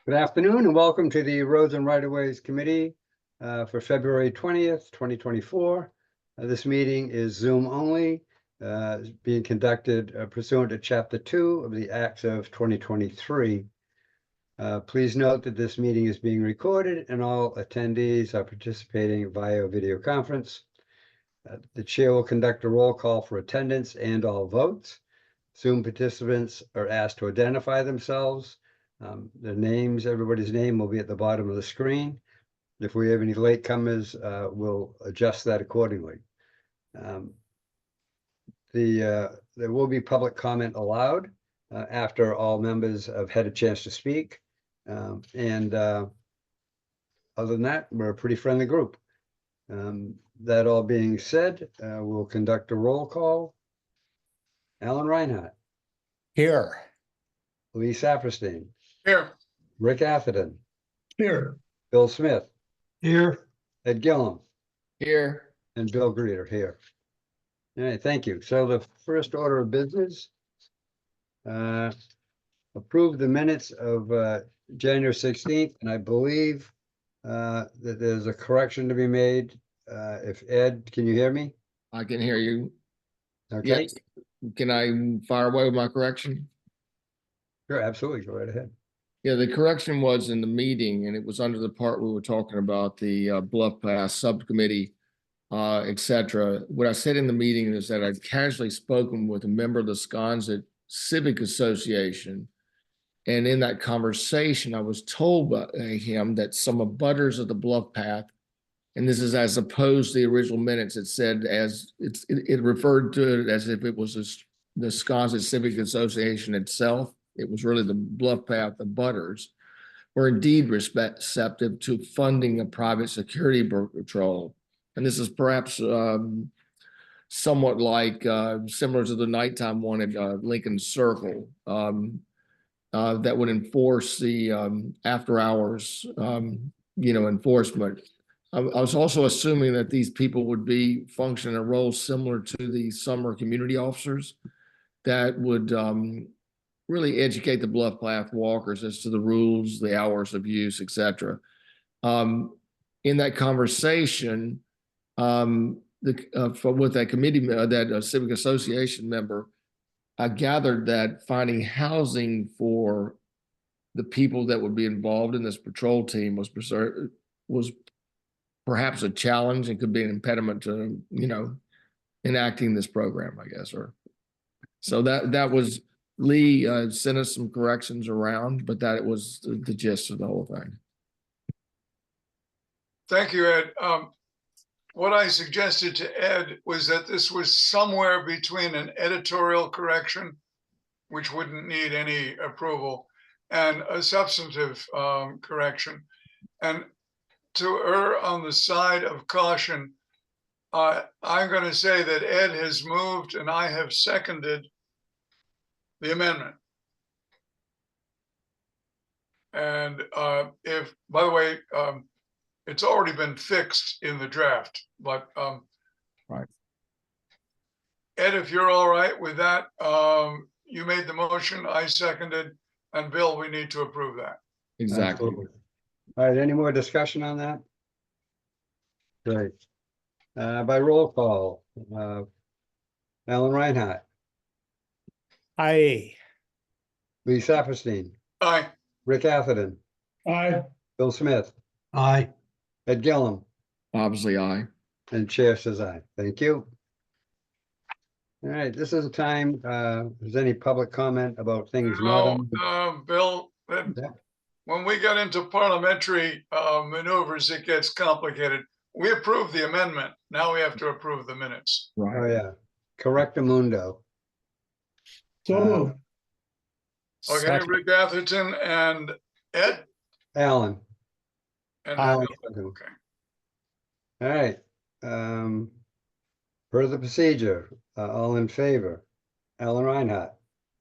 Good afternoon and welcome to the Roads and Right-of-Ways Committee for February 20th, 2024. This meeting is Zoom only, being conducted pursuant to Chapter 2 of the Acts of 2023. Please note that this meeting is being recorded and all attendees are participating via video conference. The chair will conduct a roll call for attendance and all votes. Zoom participants are asked to identify themselves. The names, everybody's name will be at the bottom of the screen. If we have any latecomers, we'll adjust that accordingly. There will be public comment allowed after all members have had a chance to speak. Other than that, we're a pretty friendly group. That all being said, we'll conduct a roll call. Alan Reinhardt. Here. Lee Saperstein. Here. Rick Atherton. Here. Bill Smith. Here. Ed Gillum. Here. And Bill Greeter here. All right, thank you. So the first order of business, approve the minutes of January 16th, and I believe that there's a correction to be made. If Ed, can you hear me? I can hear you. Okay. Yes. Can I fire away with my correction? Sure, absolutely. Go right ahead. Yeah, the correction was in the meeting, and it was under the part we were talking about the Bluff Pass subcommittee, etc. What I said in the meeting is that I'd casually spoken with a member of the Sconset Civic Association, and in that conversation, I was told by him that some abutters of the Bluff Path, and this is as opposed to the original minutes, it said it referred to it as if it was the Sconset Civic Association itself. It was really the Bluff Path abutters were indeed receptive to funding a private security patrol. And this is perhaps somewhat like similar to the nighttime one at Lincoln Circle that would enforce the after hours, enforcement. I was also assuming that these people would be functioning a role similar to the summer community officers that would really educate the Bluff Path walkers as to the rules, the hours of use, etc. In that conversation, with that committee, that civic association member, I gathered that finding housing for the people that would be involved in this patrol team was perhaps a challenge and could be an impediment to, enacting this program, I guess. Or so that was. Lee sent us some corrections around, but that was the gist of the whole thing. Thank you, Ed. What I suggested to Ed was that this was somewhere between an editorial correction, which wouldn't need any approval, and a substantive correction. And to err on the side of caution, I'm going to say that Ed has moved and I have seconded the amendment. And if, by the way, it's already been fixed in the draft, but right. Ed, if you're all right with that, you made the motion, I seconded, and Bill, we need to approve that. Exactly. Absolutely. All right, any more discussion on that? Great. By roll call, Alan Reinhardt. Aye. Lee Saperstein. Aye. Rick Atherton. Aye. Bill Smith. Aye. Ed Gillum. Obviously, aye. And chair says aye. Thank you. All right, this is a time, if there's any public comment about things not on. Bill, when we get into parliamentary maneuvers, it gets complicated. We approved the amendment. Now we have to approve the minutes. Oh, yeah. Correctamundo. So Okay, Second. Rick Atherton and Ed? Alan. And Aye. okay. All right. Per the procedure, all in favor. Alan Reinhardt.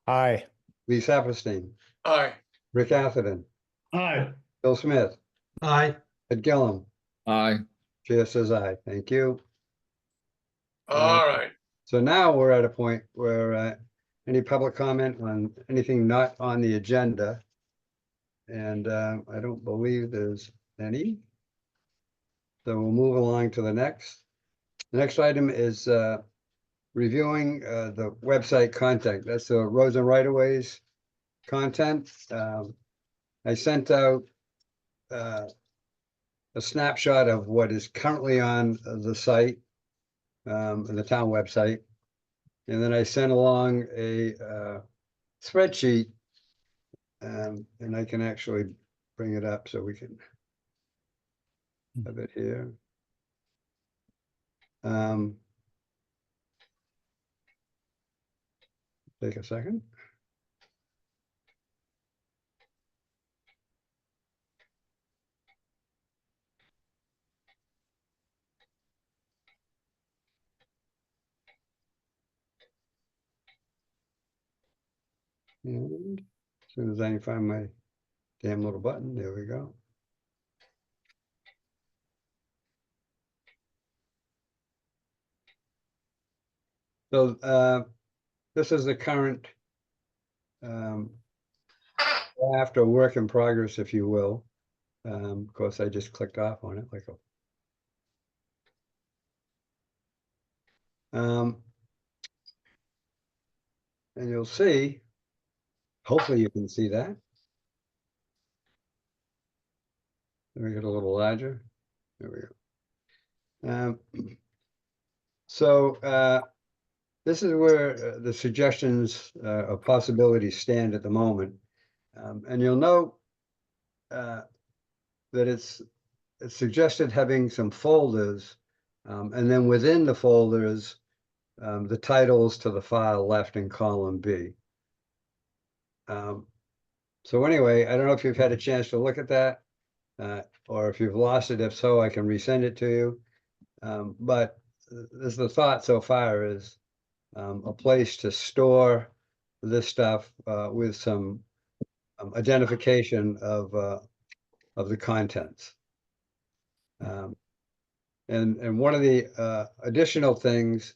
Aye. Lee Saperstein. Aye. Rick Atherton. Aye. Bill Smith. Aye. Ed Gillum. Aye. Chair says aye. Thank you. All right. So now we're at a point where any public comment on anything not on the agenda And I don't believe there's any. So we'll move along to the next. The next item is reviewing the website content. That's the roads and right-of-ways content. I sent out a snapshot of what is currently on the site, the town website. And then I sent along a spreadsheet, and I can actually bring it up so we can have it here. Take a second. And as soon as I can find my damn little button, there we go. So this is the current draft or work in progress, if you will. Of course, I just clicked off on it like a. And you'll see, hopefully you can see that. Let me get a little larger. There we go. So this is where the suggestions of possibilities stand at the moment. And you'll note that it's suggested having some folders, and then within the folders, the titles to the file left in column B. So anyway, I don't know if you've had a chance to look at that, or if you've lost it. If so, I can resend it to you. But this is the thought so far is a place to store this stuff with some identification of the contents. And one of the additional things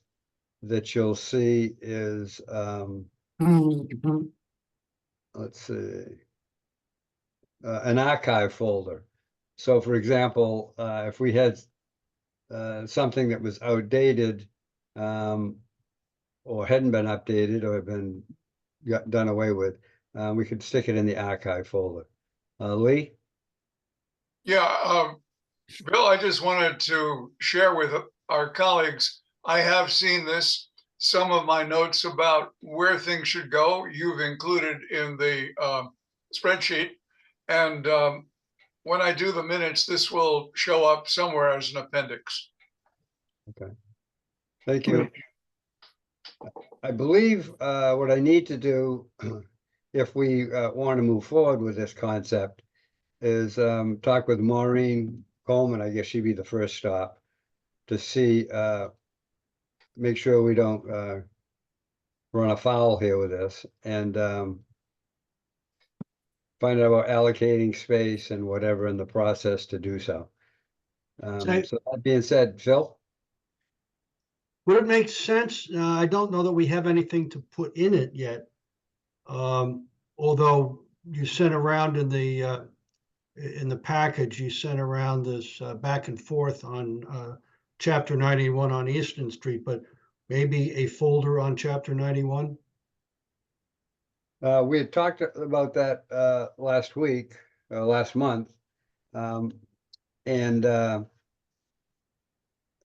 that you'll see is, let's see, an archive folder. So for example, if we had something that was outdated or hadn't been updated or had been done away with, we could stick it in the archive folder. Lee? Yeah, Bill, I just wanted to share with our colleagues, I have seen this. Some of my notes about where things should go, you've included in the spreadsheet. And when I do the minutes, this will show up somewhere as an appendix. Okay, thank you. I believe what I need to do, if we want to move forward with this concept, is talk with Maureen Coleman. I guess she'd be the first stop to see, make sure we don't run afoul here with this, and find out about allocating space and whatever in the process to do so. So that being said, Phil? Would it make sense? I don't know that we have anything to put in it yet. Although you sent around in the package, you sent around this back and forth on chapter 91 on Easton Street, but maybe a folder on chapter 91? We had talked about that last week, last month. And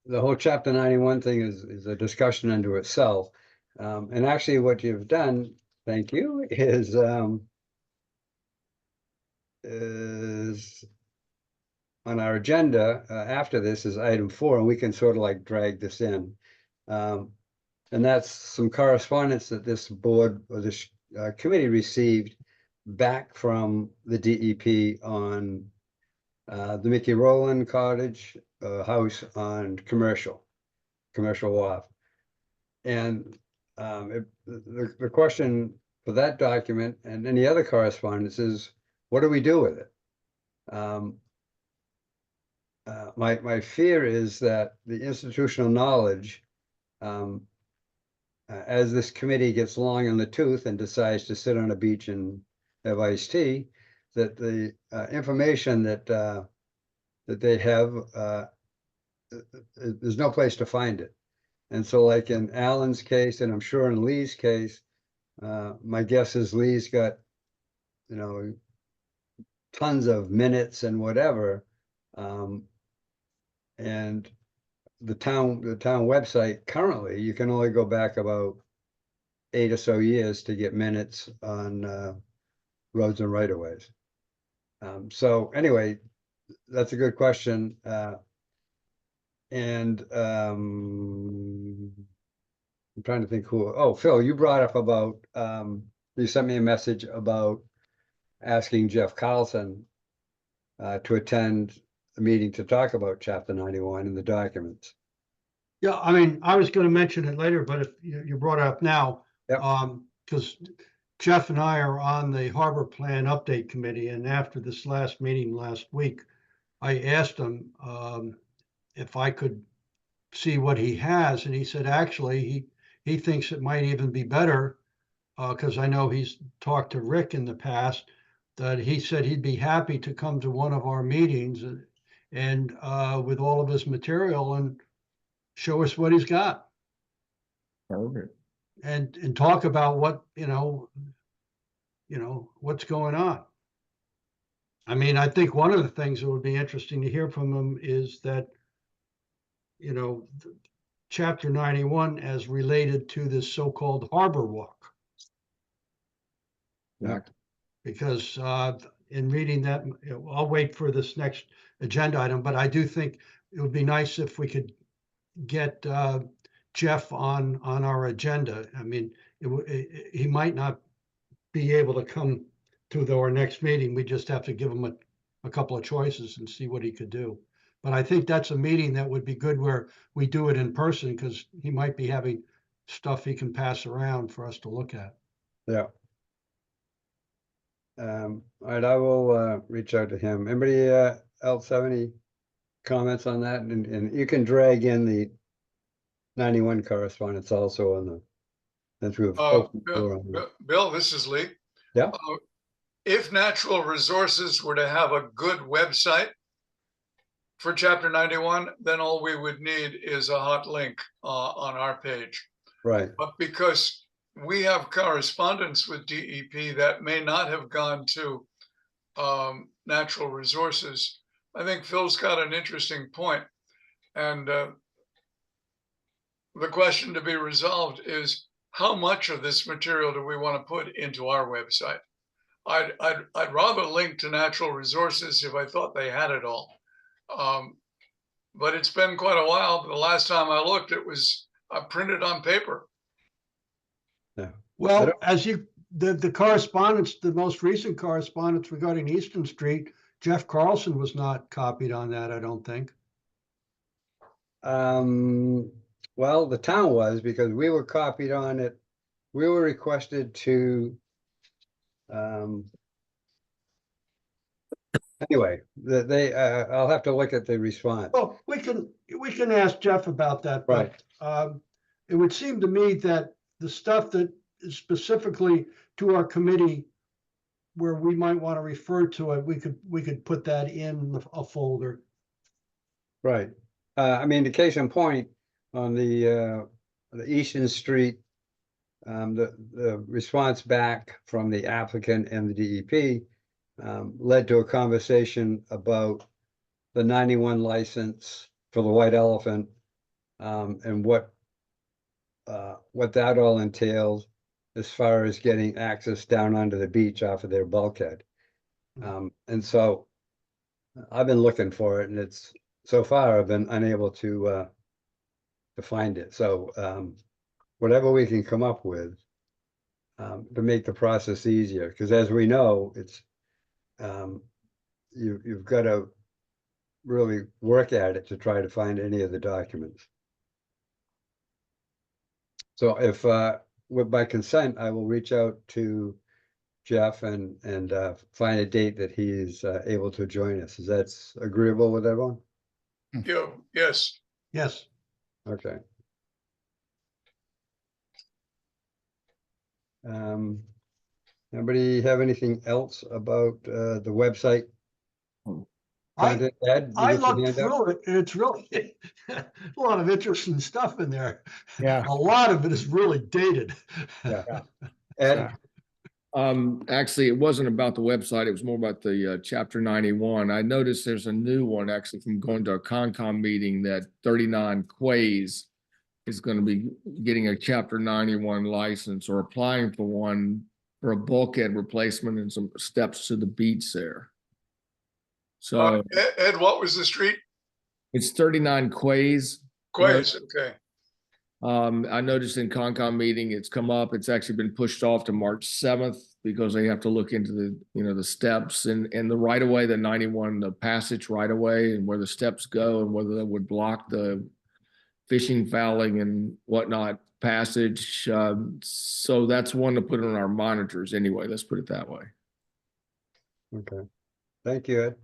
the whole chapter 91 thing is a discussion unto itself. And actually what you've done, thank you, is on our agenda after this is item 4, and we can sort of like drag this in. And that's some correspondence that this board or this committee received back from the DEP on the Mickey Rowland Cottage house on commercial wharf. And the question for that document and any other correspondence is, what do we do with it? My fear is that the institutional knowledge, as this committee gets long in the tooth and decides to sit on a beach and have iced tea, that the information that they have, there's no place to find it. And so like in Alan's case, and I'm sure in Lee's case, my guess is Lee's got, you know, tons of minutes and whatever. And the town website currently, you can only go back about 8 or so years to get minutes on roads and right of ways. So anyway, that's a good question. And I'm trying to think who, oh, Phil, you brought up about, you sent me a message about asking Jeff Carlson to attend a meeting to talk about chapter 91 in the documents. Yeah, I mean, I was gonna mention it later, but if you brought it up now, Yep. Because Jeff and I are on the Harbor Plan Update Committee, and after this last meeting last week, I asked him if I could see what he has, and he said, actually, he thinks it might even be better, because I know he's talked to Rick in the past, that he said he'd be happy to come to one of our meetings and with all of his material and show us what he's got Perfect. and talk about what, you know, what's going on. I mean, I think one of the things that would be interesting to hear from him is that, you know, chapter 91 as related to this so-called harbor walk. Yeah. Because in reading that, I'll wait for this next agenda item, but I do think it would be nice if we could get Jeff on our agenda. I mean, he might not be able to come to our next meeting. We just have to give him a couple of choices and see what he could do. But I think that's a meeting that would be good where we do it in person, because he might be having stuff he can pass around for us to look at. Yeah. All right, I will reach out to him. Anybody else have any comments on that? And you can drag in the 91 correspondence also on the, since we've opened the door on that. Bill, this is Lee. Yeah. If Natural Resources were to have a good website for chapter 91, then all we would need is a hot link on our page. Right. But because we have correspondence with DEP that may not have gone to Natural Resources, I think Phil's got an interesting point. And the question to be resolved is, how much of this material do we want to put into our website? I'd rather link to Natural Resources if I thought they had it all. But it's been quite a while. The last time I looked, it was printed on paper. Yeah. Well, as the correspondence, the most recent correspondence regarding Easton Street, Jeff Carlson was not copied on that, I don't think. Well, the town was, because we were copied on it. We were requested to, anyway, I'll have to look at the response. Well, we can ask Jeff about that, but it would seem to me that the stuff that is specifically to our committee where we might want to refer to it, we could put that in a folder. Right. I mean, the case in point on the Easton Street, the response back from the applicant and the DEP led to a conversation about the 91 license for the White Elephant, and what that all entails as far as getting access down onto the beach off of their bulkhead. And so I've been looking for it, and it's, so far I've been unable to find it. So whatever we can come up with to make the process easier, because as we know, it's you've got to really work at it to try to find any of the documents. So if with my consent, I will reach out to Jeff and find a date that he's able to join us. Is that agreeable with everyone? Yes. Yes. Okay. Anybody have anything else about the website? I, Content? Ed, you I get your looked hand up? through it, and it's really a lot of interesting stuff in there. Yeah. A lot of it is really dated. Yeah. Ed, Actually, it wasn't about the website. It was more about the chapter 91. I noticed there's a new one actually from going to a Concom meeting that 39 Quays is going to be getting a chapter 91 license or applying for one for a bulkhead replacement and some steps to the beach there. So Ed, what was the street? it's 39 Quays. Quays, okay. I noticed in Concom meeting, it's come up, it's actually been pushed off to March 7th because they have to look into the, the steps and the right of way, the 91, the passage right of way and where the steps go and whether that would block the fishing, fouling and whatnot passage. So that's one to put on our monitors anyway. Let's put it that way. okay, thank you, Ed.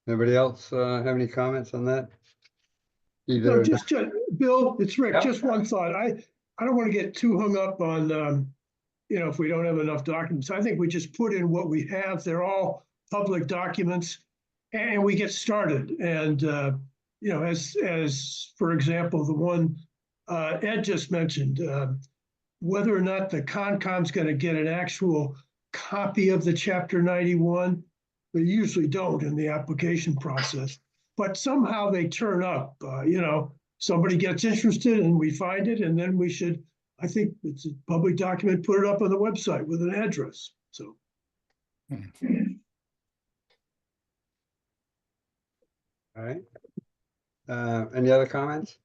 Anybody else have any comments on that? No, Either, just, Bill, it's Rick, Yeah. just one thought. I don't want to get too hung up on, if we don't have enough documents. I think we just put in what we have. They're all public documents and we get started. And, as for example, the one Ed just mentioned, whether or not the Concom's going to get an actual copy of the Chapter 91, they usually don't in the application process. But somehow they turn up, somebody gets interested and we find it, and then we should, I think it's a public document, put it up on the website with an address, so. all right. Any other comments?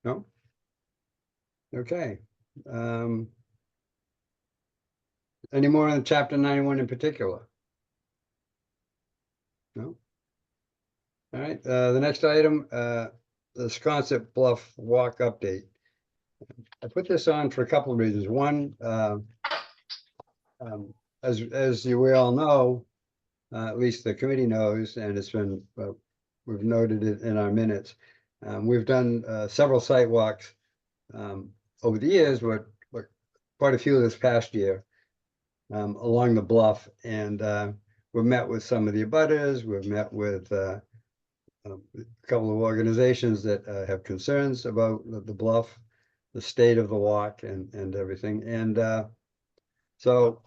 No? Okay. Any more on chapter 91 in particular? No? All right, the next item, the Sconset Bluff Walk update. I put this on for a couple of reasons. One, as we all know, at least the committee knows, and it's been, we've noted it in our minutes. We've done several site walks over the years, but quite a few this past year along the bluff, and we've met with some of the abutters. We've met with a couple of organizations that have concerns about the bluff, the state of the walk and everything. And so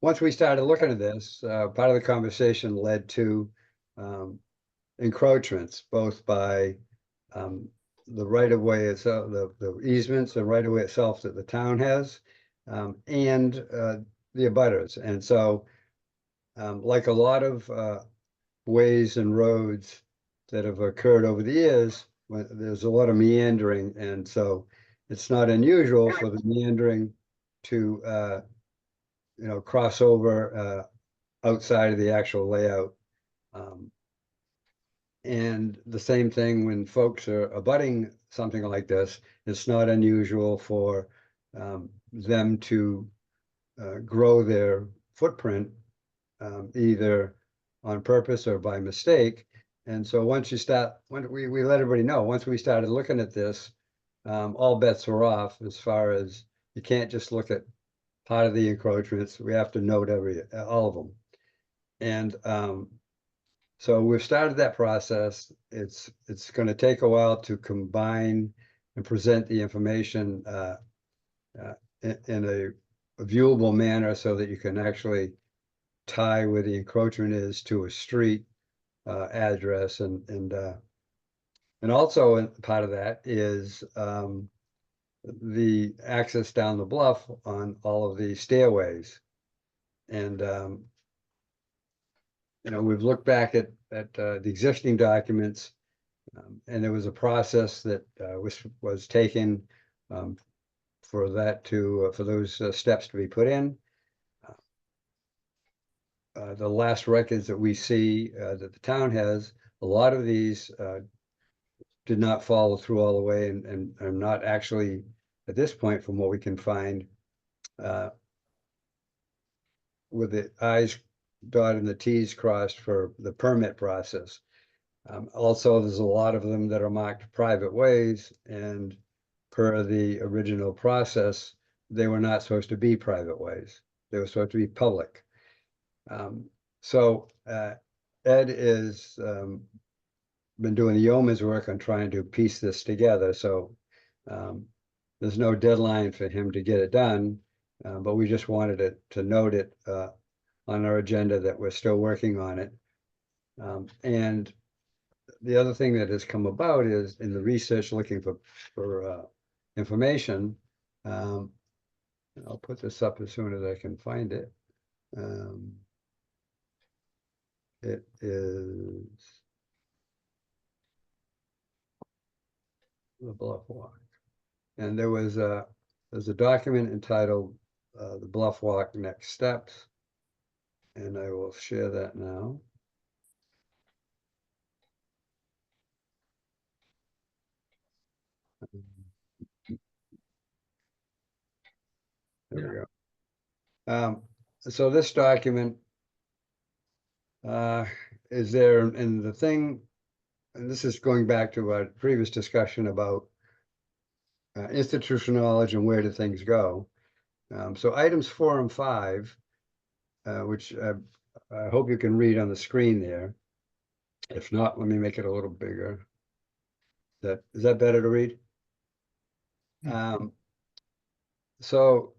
once we started looking at this, part of the conversation led to encroachments, both by the right of way itself, the easements, the right of way itself that the town has, and the abutters. And so like a lot of ways and roads that have occurred over the years, there's a lot of meandering, and so it's not unusual for the meandering to cross over outside of the actual layout. And the same thing when folks are abutting something like this, it's not unusual for them to grow their footprint either on purpose or by mistake. And so once you start, when we let everybody know, once we started looking at this, all bets were off as far as you can't just look at part of the encroachments. We have to note all of them. And so we've started that process. It's going to take a while to combine and present the information in a viewable manner so that you can actually tie where the encroachment is to a street address, and also part of that is the access down the bluff on all of the stairways. And we've looked back at the existing documents, and there was a process that was taken for those steps to be put in. The last records that we see that the town has, a lot of these did not follow through all the way, and are not actually, at this point, from what we can find, with the I's dotted and the T's crossed for the permit process. Also, there's a lot of them that are marked private ways, and per the original process, they were not supposed to be private ways. They were supposed to be public. So Ed is been doing the yeoman's work on trying to piece this together, so there's no deadline for him to get it done, but we just wanted to note it on our agenda that we're still working on it. And the other thing that has come about is in the research looking for information. I'll put this up as soon as I can find it. It is the Bluff Walk. And there's a document entitled the Bluff Walk Next Steps. And I will share that now. There we go. So this document is there, and the thing, and this is going back to our previous discussion about institutional knowledge and where do things go. So items 4 and 5, which I hope you can read on the screen there. If not, let me make it a little bigger. Is that better to read? So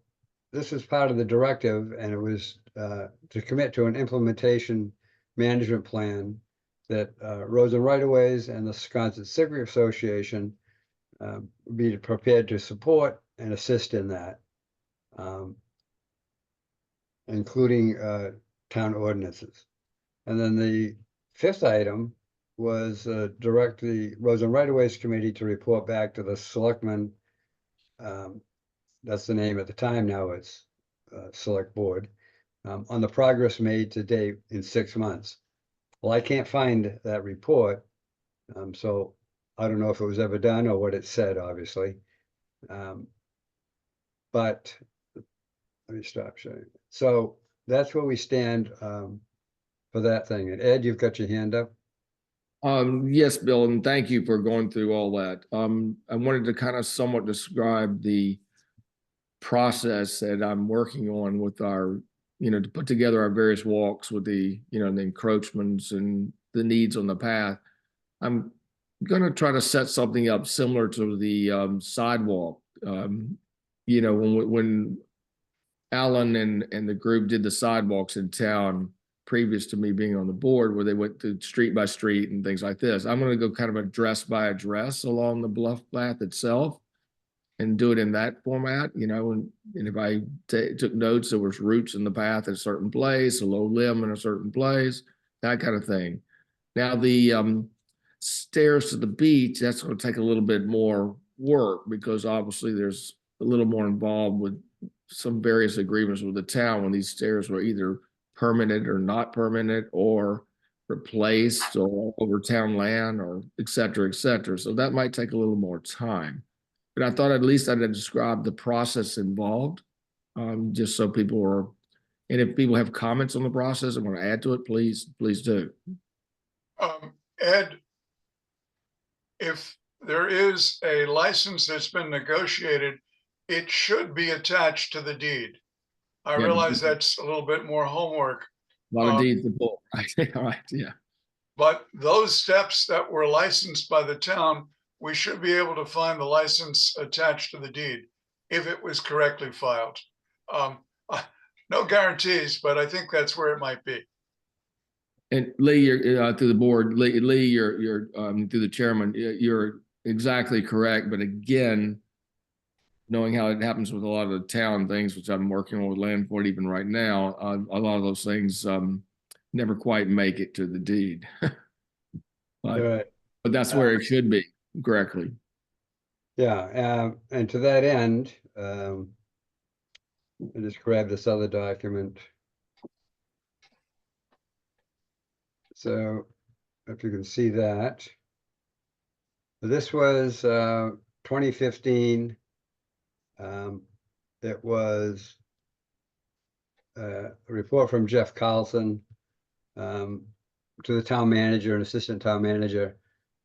this is part of the directive, and it was to commit to an implementation management plan that Roads and Right-of-Ways and the Wisconsin Civic Association be prepared to support and assist in that, including town ordinances. And then the 5th item was direct the Roads and Right-of-Ways Committee to report back to the selectmen. That's the name at the time. Now it's Select Board, on the progress made to date in 6 months. Well, I can't find that report, so I don't know if it was ever done or what it said, obviously. But let me stop sharing. So that's where we stand for that thing. And Ed, you've got your hand up. Yes, Bill, and thank you for going through all that. I wanted to kind of somewhat describe the process that I'm working on with our, to put together our various walks with the, the encroachments and the needs on the path. I'm going to try to set something up similar to the sidewalk. When Alan and the group did the sidewalks in town previous to me being on the board, where they went through street by street and things like this, I'm going to go kind of address by address along the bluff path itself and do it in that format, and if I took notes, there was roots in the path at a certain place, a low limb in a certain place, that kind of thing. Now the stairs to the beach, that's going to take a little bit more work because obviously there's a little more involved with some various agreements with the town when these stairs were either permanent or not permanent or replaced or over town land or et cetera, et cetera. So that might take a little more time. But I thought at least I'd describe the process involved, just so people are, and if people have comments on the process and want to add to it, please do. Ed, if there is a license that's been negotiated, it should be attached to the deed. I realize that's a little bit more homework. A lot of deeds to pull. All right, yeah. But those steps that were licensed by the town, we should be able to find the license attached to the deed if it was correctly filed. No guarantees, but I think that's where it might be. And Lee, you're through the board. Lee, you're through the chairman. You're exactly correct. But again, knowing how it happens with a lot of the town things, which I'm working on with land court even right now, a lot of those things never quite make it to the deed. But that's where it should be correctly. Yeah, and to that end, I just grab this other document. So if you can see that, this was 2015. It was a report from Jeff Carlson. to the town manager and assistant town manager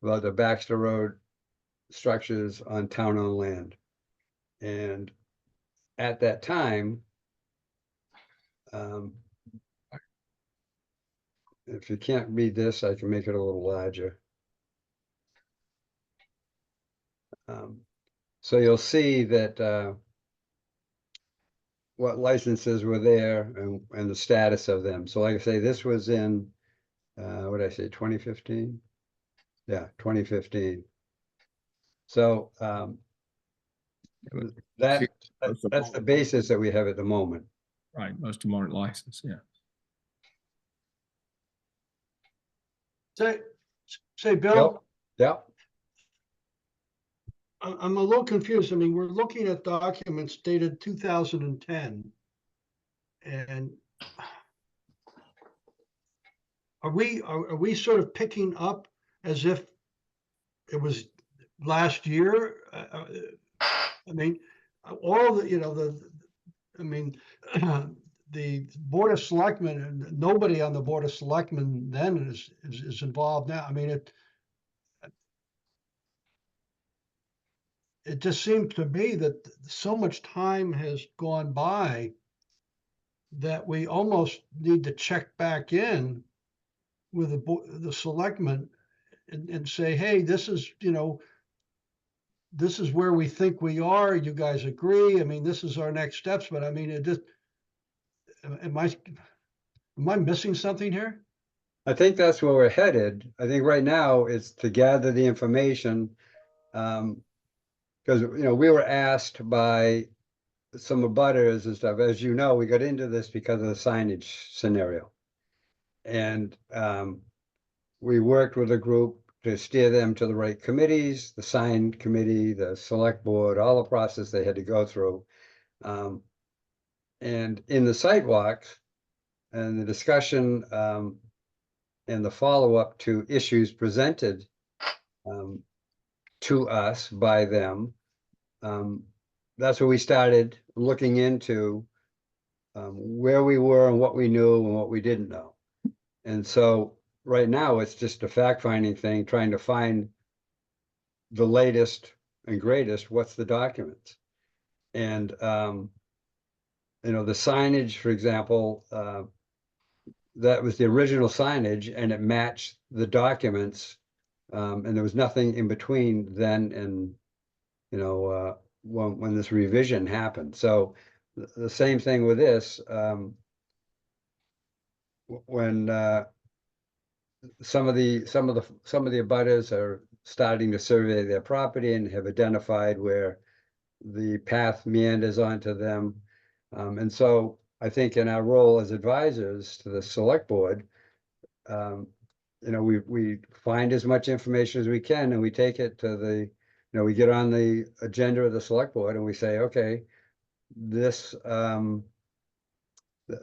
about the Baxter Road structures on town-owned land. And at that time, if you can't read this, I can make it a little larger. So you'll see that what licenses were there and the status of them. So like I say, this was in, what did I say, 2015? Yeah, 2015. So that's the basis that we have at the moment. Right, most of them aren't licensed, yeah. Say, Bill, Yeah, I'm a little confused. I mean, we're looking at documents dated 2010. And are we sort of picking up as if it was last year? I mean, all the, I mean, the Board of Selectmen, and nobody on the Board of Selectmen then is involved now. I mean, it just seemed to me that so much time has gone by that we almost need to check back in with the selectmen and say, hey, this is, this is where we think we are. You guys agree? I mean, this is our next steps, but I mean, it just, am I missing something here? I think that's where we're headed. I think right now it's to gather the information. Because, we were asked by some abutters and stuff, as you know, we got into this because of the signage scenario. And we worked with a group to steer them to the right committees, the sign committee, the select board, all the process they had to go through. And in the sidewalks and the discussion and the follow-up to issues presented to us by them, that's where we started looking into where we were and what we knew and what we didn't know. And so right now it's just a fact-finding thing, trying to find the latest and greatest, what's the documents. And the signage, for example, that was the original signage and it matched the documents. And there was nothing in between then and, when this revision happened. So the same thing with this, when some of the abutters are starting to survey their property and have identified where the path meanders onto them. And so I think in our role as advisors to the select board, we find as much information as we can and we take it to the, we get on the agenda of the select board and we say, okay, these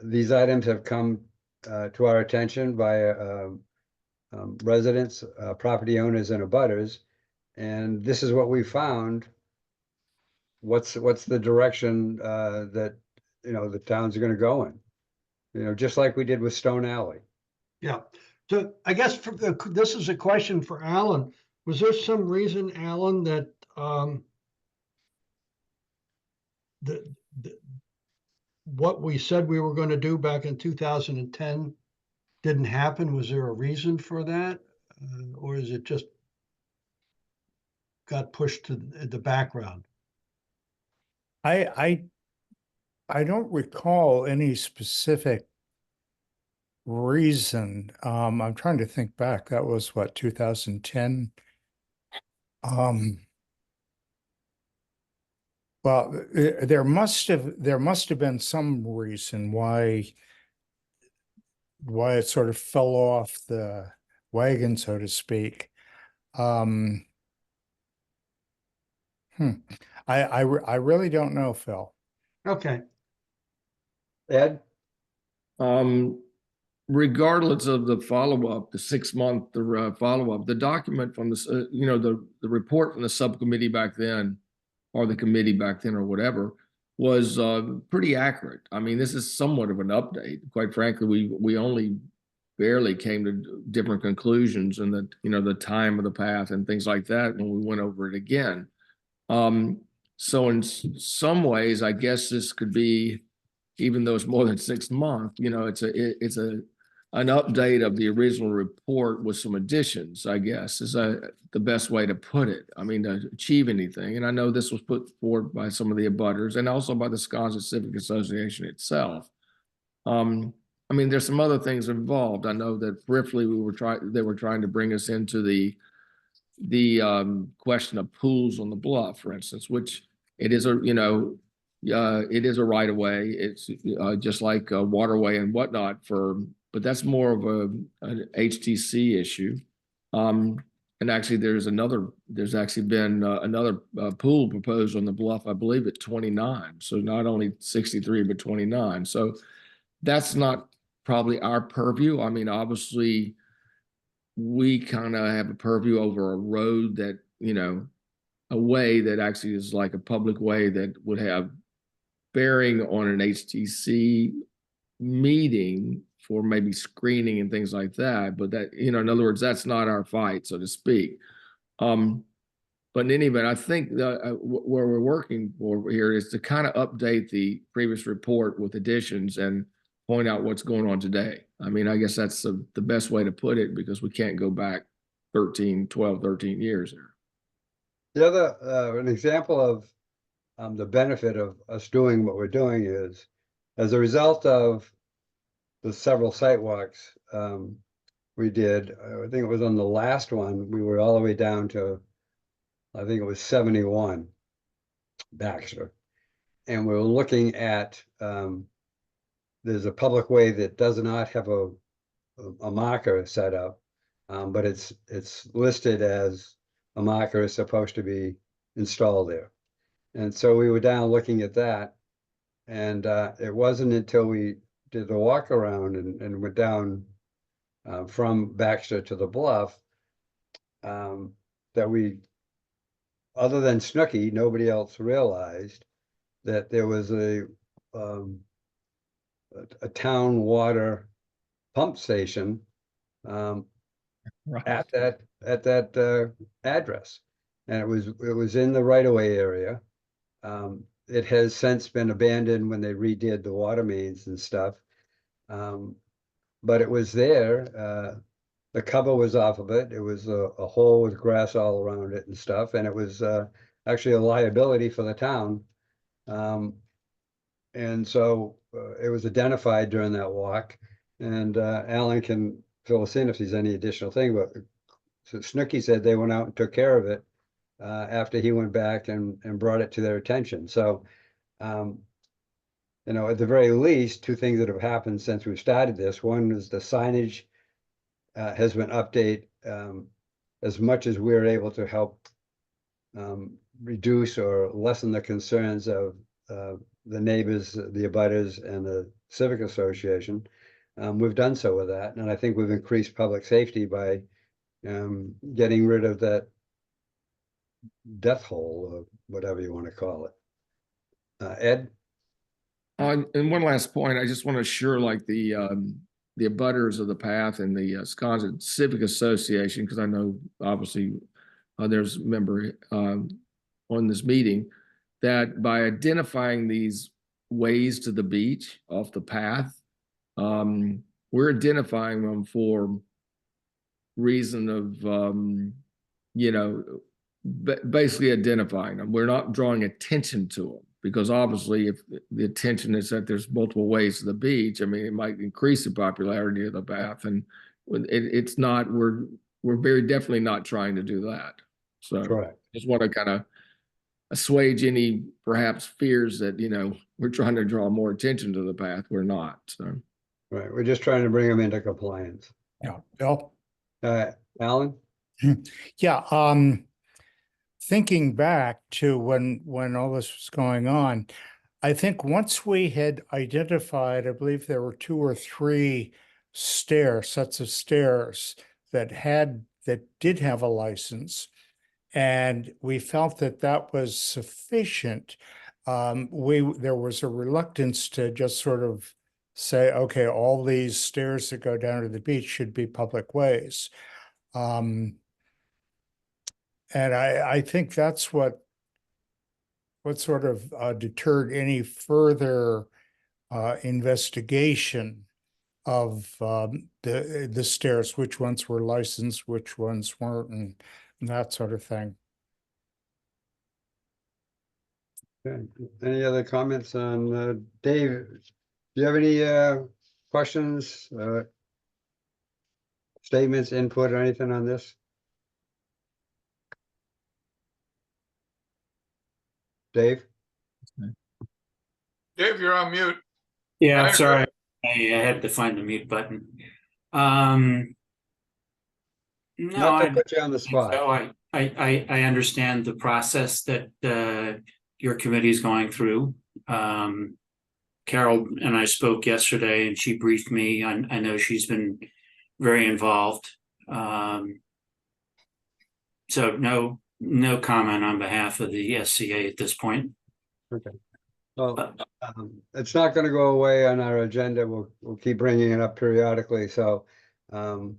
items have come to our attention by residents, property owners and abutters, and this is what we found. What's the direction that the towns are going to go in? Just like we did with Stone Alley. Yeah. So I guess this is a question for Alan. Was there some reason, Alan, that what we said we were going to do back in 2010 didn't happen? Was there a reason for that? Or is it just got pushed to the background? I don't recall any specific reason. I'm trying to think back. That was what, 2010? Well, there must have been some reason why it sort of fell off the wagon, so to speak. I really don't know, Phil. Okay. Ed? Regardless of the follow-up, the 6-month follow-up, the document from the report from the subcommittee back then, or the committee back then, or whatever, was pretty accurate. I mean, this is somewhat of an update. Quite frankly, we only barely came to different conclusions and the time of the path and things like that when we went over it again. So in some ways, I guess this could be, even though it's more than 6 months, it's an update of the original report with some additions, I guess, is the best way to put it. I mean, to achieve anything. And I know this was put forward by some of the abutters and also by the Wisconsin Civic Association itself. I mean, there's some other things involved. I know that briefly they were trying to bring us into the question of pools on the bluff, for instance, which it is it is a right of way. It's just like a waterway and whatnot but that's more of an HTC issue. And actually there's actually been another pool proposed on the bluff, I believe at 29. So not only 63, but 29. So that's not probably our purview. I mean, obviously we kind of have a purview over a road that, a way that actually is like a public way that would have bearing on an HTC meeting for maybe screening and things like that. But that, in other words, that's not our fight, so to speak. But in any event, I think where we're working for here is to kind of update the previous report with additions and point out what's going on today. I mean, I guess that's the best way to put it because we can't go back 13 years there. The other, an example of the benefit of us doing what we're doing is, as a result of the several site walks we did, I think it was on the last one, we were all the way down to, I think it was 71 Baxter. And we were looking at, there's a public way that does not have a marker set up, but it's listed as a marker is supposed to be installed there. And so we were down looking at that, and it wasn't until we did the walk around and went down from Baxter to the bluff that we, other than Snooky, nobody else realized that there was a town water pump station at that address, and it was in the right-of-way area. It has since been abandoned when they redid the water mains and stuff, but it was there. The cover was off of it. It was a hole with grass all around it and stuff, and it was actually a liability for the town. And so it was identified during that walk, and Alan can fill us in if there's any additional thing, but so Snooky said they went out and took care of it after he went back and brought it to their attention. So, at the very least, two things that have happened since we started this. One is the signage has been updated as much as we're able to help reduce or lessen the concerns of the neighbors, the abutters, and the Civic Association. We've done so with that, and I think we've increased public safety by getting rid of that death hole, or whatever you want to call it. Ed? And one last point, I just want to assure like the abutters of the path and the Wisconsin Civic Association, because I know obviously there's a member on this meeting, that by identifying these ways to the beach off the path, we're identifying them for reason of, basically identifying them. We're not drawing attention to them because obviously if the attention is that there's multiple ways to the beach, I mean, it might increase the popularity of the path, and it's not, we're very definitely not trying to do that. So Correct. Just want to kind of assuage any perhaps fears that, we're trying to draw more attention to the path. We're not. So. Right. We're just trying to bring them into compliance. Yeah, Bill? Alan? Yeah, thinking back to when all this was going on, I think once we had identified, I believe there were 2 or 3 sets of stairs that did have a license, and we felt that was sufficient. There was a reluctance to just sort of say, okay, all these stairs that go down to the beach should be public ways. And I think that's what sort of deterred any further investigation of the stairs, which ones were licensed, which ones weren't, and that sort of thing. Okay. Any other comments on, Dave? Do you have any questions, statements, input, or anything on this? Dave? Dave, you're on mute. Yeah, Right, sorry, I had to find the mute button. No, Not to I put you on the don't think spot. so. I understand the process that your committee is going through. Carol and I spoke yesterday and she briefed me. I know she's been very involved. So no comment on behalf of the SCA at this point. Well, it's not gonna go away on our agenda. We'll keep bringing it up periodically, so. And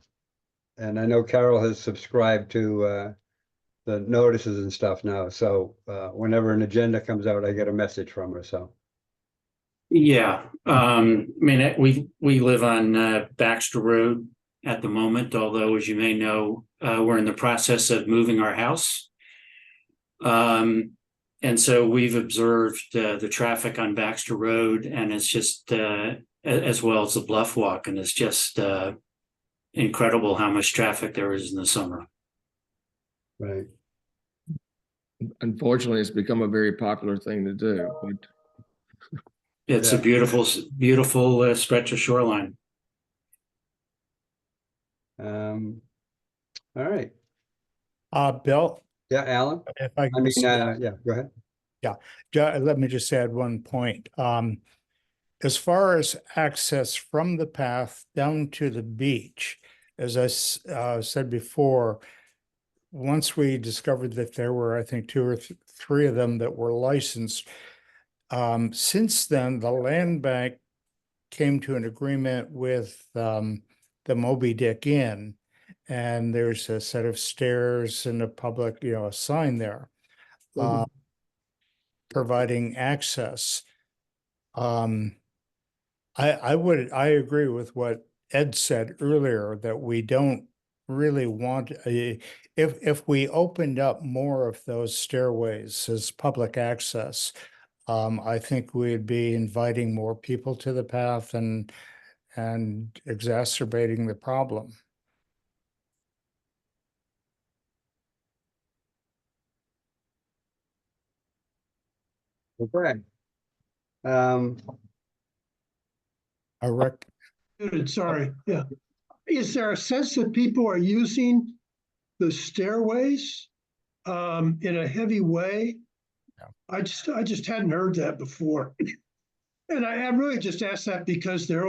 I know Carol has subscribed to the notices and stuff now, so whenever an agenda comes out, I get a message from her, so. Yeah, I mean, we live on Baxter Road at the moment, although as you may know, we're in the process of moving our house. And so we've observed the traffic on Baxter Road, and it's just as well as the Bluff Walk, and it's just incredible how much traffic there is in the summer. Right. Unfortunately, it's become a very popular thing to do, but It's Yeah. a beautiful stretch of shoreline. All right. Bill, Yeah, Alan? if I I can mean, just, yeah, go ahead. let me just add one point. As far as access from the path down to the beach, as I said before, once we discovered that there were, I think, two or three of them that were licensed, since then, the land bank came to an agreement with the Moby Dick Inn, and there's a set of stairs and a public, a sign there providing access. I agree with what Ed said earlier, that we don't really want if we opened up more of those stairways as public access, I think we'd be inviting more people to the path and exacerbating the problem. Okay. Sorry, yeah. Is there a sense that people are using the stairways in a heavy way? Yeah. I just hadn't heard that before. And I really just asked that because they're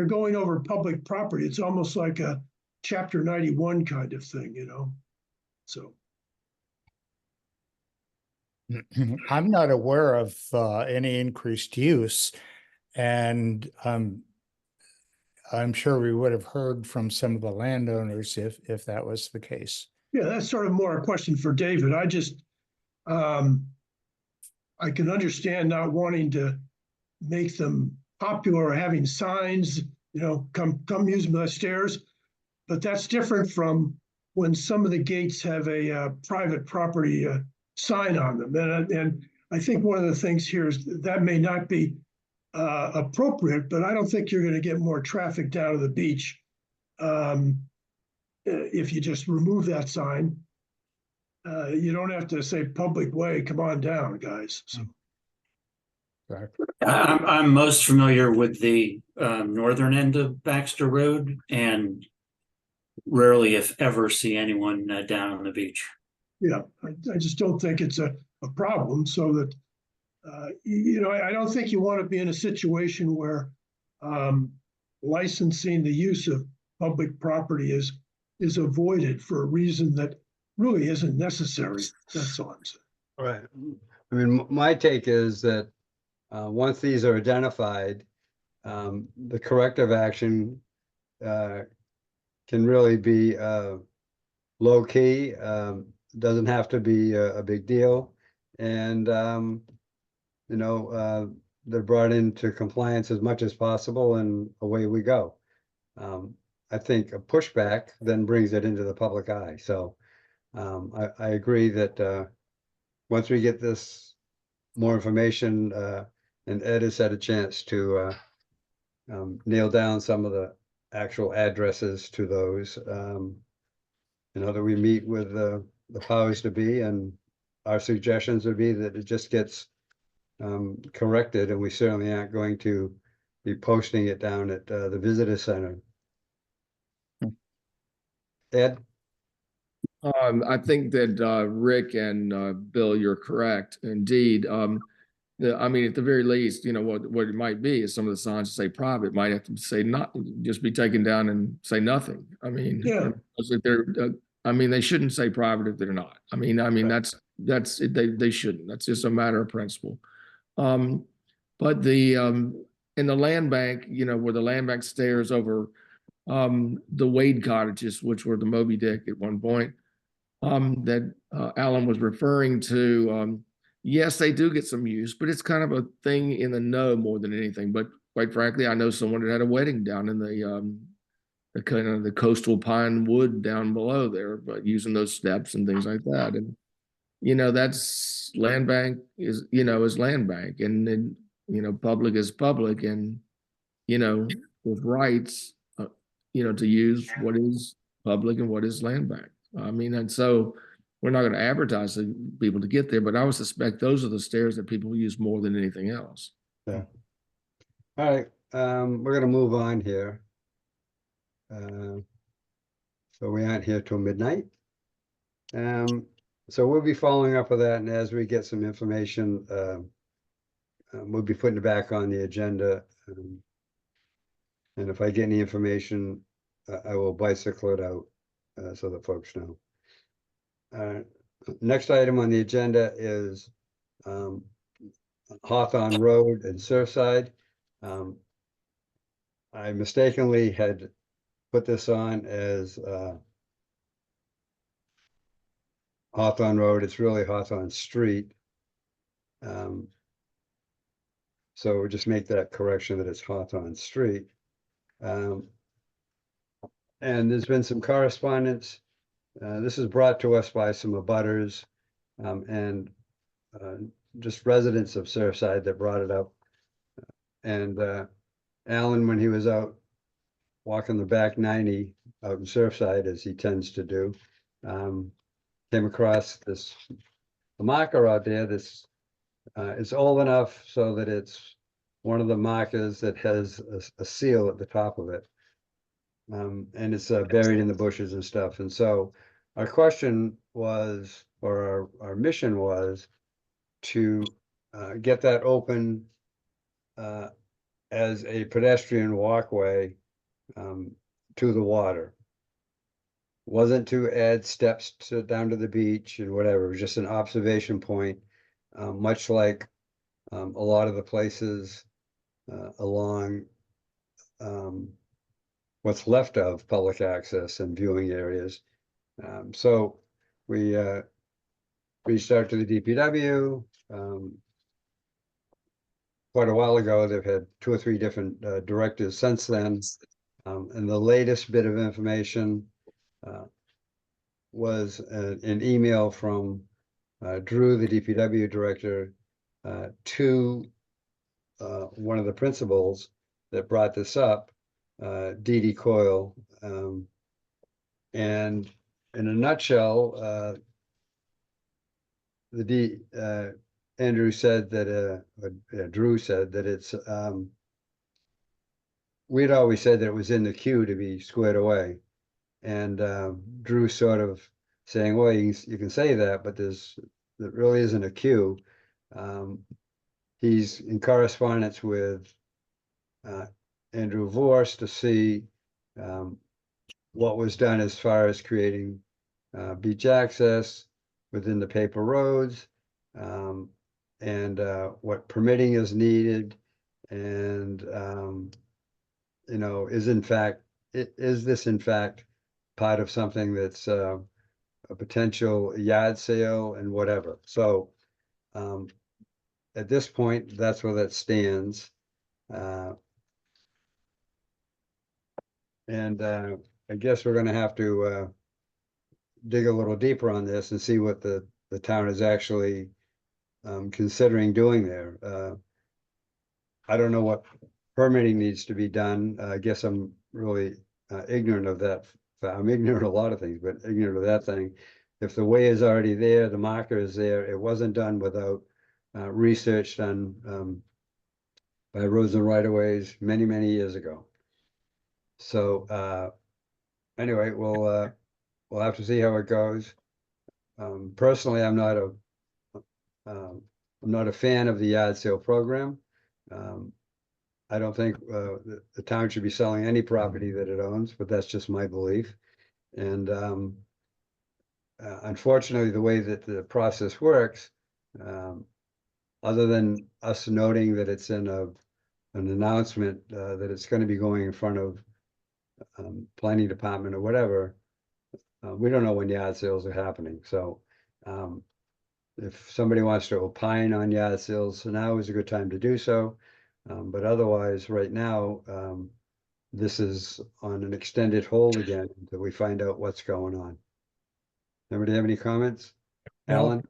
going over public property. It's almost like a Chapter 91 kind of thing, so. I'm not aware of any increased use, and I'm sure we would have heard from some of the landowners if that was the case. Yeah, that's sort of more a question for David. I just, I can understand not wanting to make them popular or having signs, come use the stairs. But that's different from when some of the gates have a private property sign on them. And I think one of the things here is that may not be appropriate, but I don't think you're going to get more traffic down to the beach if you just remove that sign. You don't have to say public way, come on down, guys. So. I'm most familiar with the northern end of Baxter Road, and rarely, if ever, see anyone down on the beach. Yeah, I just don't think it's a problem. So that I don't think you want to be in a situation where licensing the use of public property is avoided for a reason that really isn't necessary. That's all I'm saying. Right. I mean, my take is that once these are identified, The corrective action can really be low key, doesn't have to be a big deal. And, they're brought into compliance as much as possible and away we go. I think a pushback then brings it into the public eye. So I agree that once we get this more information, and Ed has had a chance to nail down some of the actual addresses to those, that we meet with the powers to be, and our suggestions would be that it just gets corrected, and we certainly aren't going to be posting it down at the visitor center. Ed? I think that Rick and Bill, you're correct. Indeed. I mean, at the very least, what it might be is some of the signs that say private might have to say not, just be taken down and say nothing. I mean, Yeah. if they're, they shouldn't say private if they're not. I mean, that's they shouldn't. That's just a matter of principle. But in the land bank, where the land bank stairs over the Wade cottages, which were the Moby Dick at one point, that Alan was referring to, yes, they do get some use, but it's kind of a thing in the know more than anything. But quite frankly, I know someone that had a wedding down in the kind of the coastal pine wood down below there, but using those steps and things like that. And that's land bank is land bank, and then public is public, and with rights, to use what is public and what is land bank. I mean, and so we're not going to advertise to people to get there, but I would suspect those are the stairs that people use more than anything else. Yeah. All right, we're gonna move on here. So we aren't here till midnight. So we'll be following up with that, and as we get some information, we'll be putting it back on the agenda. And if I get any information, I will bicycle it out, so that folks know. Next item on the agenda is Hawthorne Road and Surfside. I mistakenly had put this on as Hawthorne Road. It's really Hawthorne Street. So we'll just make that correction that it's Hawthorne Street. And there's been some correspondence. This is brought to us by some abutters, and just residents of Surfside that brought it up. And Alan, when he was out walking the back 90 out in Surfside, as he tends to do, came across this marker out there. This it's old enough so that it's one of the markers that has a seal at the top of it. And it's buried in the bushes and stuff. And so our question was, or our mission was, to get that open as a pedestrian walkway to the water. Wasn't to add steps down to the beach and whatever. It was just an observation point, much like a lot of the places along what's left of public access and viewing areas. So we reached out to the DPW. Quite a while ago, they've had 2 or 3 different directives since then. And the latest bit of information was an email from Drew, the DPW director, to one of the principals that brought this up, Dee Dee Coyle. And in a nutshell, Andrew said that, Drew said that it's, we'd always said that it was in the queue to be squared away. And Drew sort of saying, well, you can say that, but there really isn't a queue. He's in correspondence with Andrew Vorst to see what was done as far as creating beach access within the paper roads, and what permitting is needed, And, you know, is this in fact part of something that's a potential yard sale and whatever? So at this point, that's where that stands. And I guess we're gonna have to dig a little deeper on this and see what the town is actually considering doing there. I don't know what permitting needs to be done. I guess I'm really ignorant of that. I'm ignorant of a lot of things, but ignorant of that thing. If the way is already there, the marker is there, it wasn't done without research done by roads and right of ways many, many years ago. So anyway, we'll have to see how it goes. Personally, I'm not a fan of the yard sale program. I don't think the town should be selling any property that it owns, but that's just my belief. And unfortunately, the way that the process works, other than us noting that it's in an announcement that it's going to be going in front of planning department or whatever, we don't know when yard sales are happening. So if somebody wants to opine on yard sales, now is a good time to do so. But otherwise, right now, this is on an extended hold again until we find out what's going on. Anybody have any comments? No. Alan?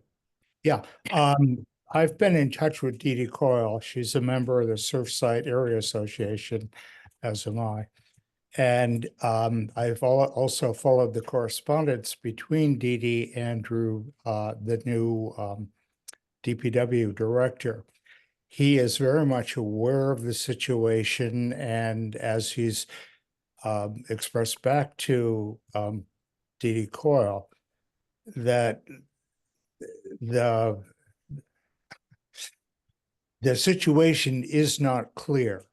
Yeah, I've been in touch with Dee Dee Coyle. She's a member of the Surfside Area Association, as am I. And I've also followed the correspondence between Dee Dee and Drew, the new DPW director. He is very much aware of the situation, and as he's expressed back to Dee Dee Coyle, that the situation is not clear.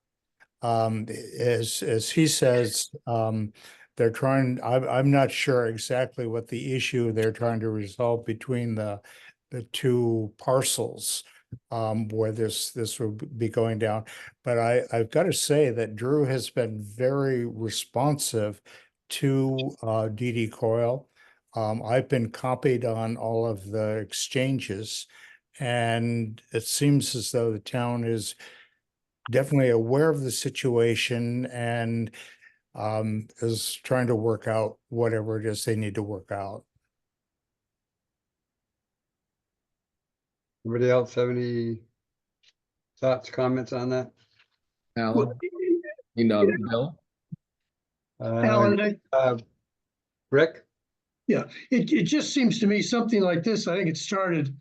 As he says, they're trying, I'm not sure exactly what the issue they're trying to resolve between the two parcels, where this will be going down. But I've got to say that Drew has been very responsive to Dee Dee Coyle. I've been copied on all of the exchanges, and it seems as though the town is definitely aware of the situation and is trying to work out whatever it is they need to work out. Anybody else have any thoughts, comments on that? Alan, Bill? Alan, Rick? yeah, it just seems to me something like this, I think it started,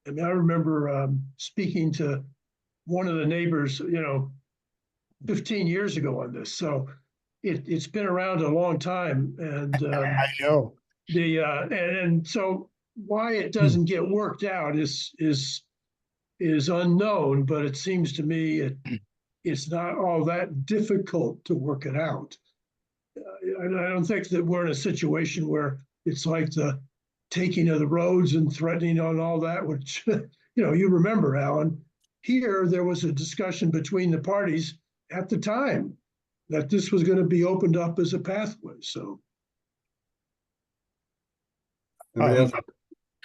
I mean, I remember speaking to one of the neighbors, 15 years ago on this. So it's been around a long time. And I know. and so why it doesn't get worked out is unknown, but it seems to me it's not all that difficult to work it out. I don't think that we're in a situation where it's like the taking of the roads and threatening on all that, which, you remember, Alan. Here, there was a discussion between the parties at the time that this was going to be opened up as a pathway. So,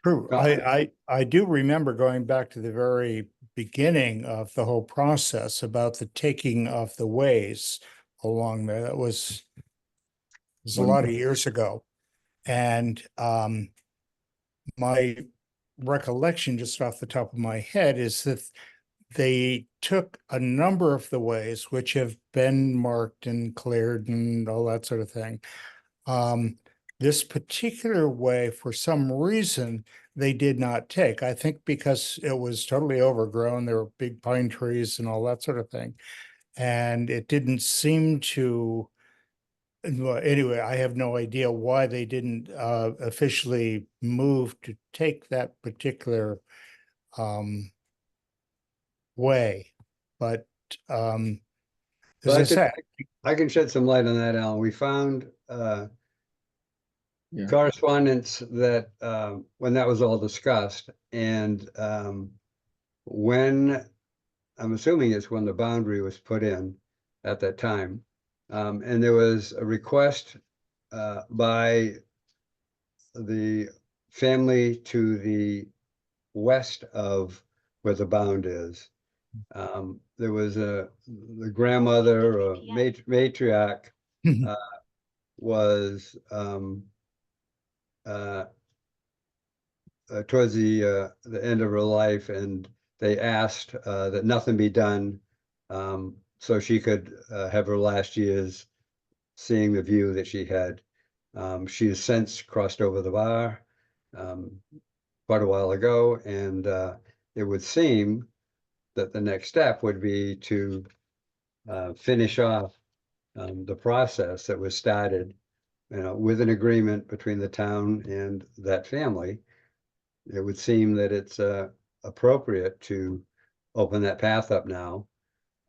True. I do remember going back to the very beginning of the whole process about the taking of the ways along there. That was a lot of years ago. And my recollection, just off the top of my head, is that they took a number of the ways which have been marked and cleared and all that sort of thing. This particular way, for some reason, they did not take. I think because it was totally overgrown. There were big pine trees and all that sort of thing. And it didn't seem to, well, anyway, I have no idea why they didn't officially move to take that particular way. But as I said, I can shed some light on that, Alan. We found correspondence that when that was all discussed, and when I'm assuming it's when the boundary was put in at that time. And there was a request by the family to the west of where the bound is. There was the grandmother or matriarch was towards the end of her life, and they asked that nothing be done so she could have her last years seeing the view that she had. She has since crossed over the bar quite a while ago, and it would seem that the next step would be to finish off the process that was started, with an agreement between the town and that family. It would seem that it's appropriate to open that path up now,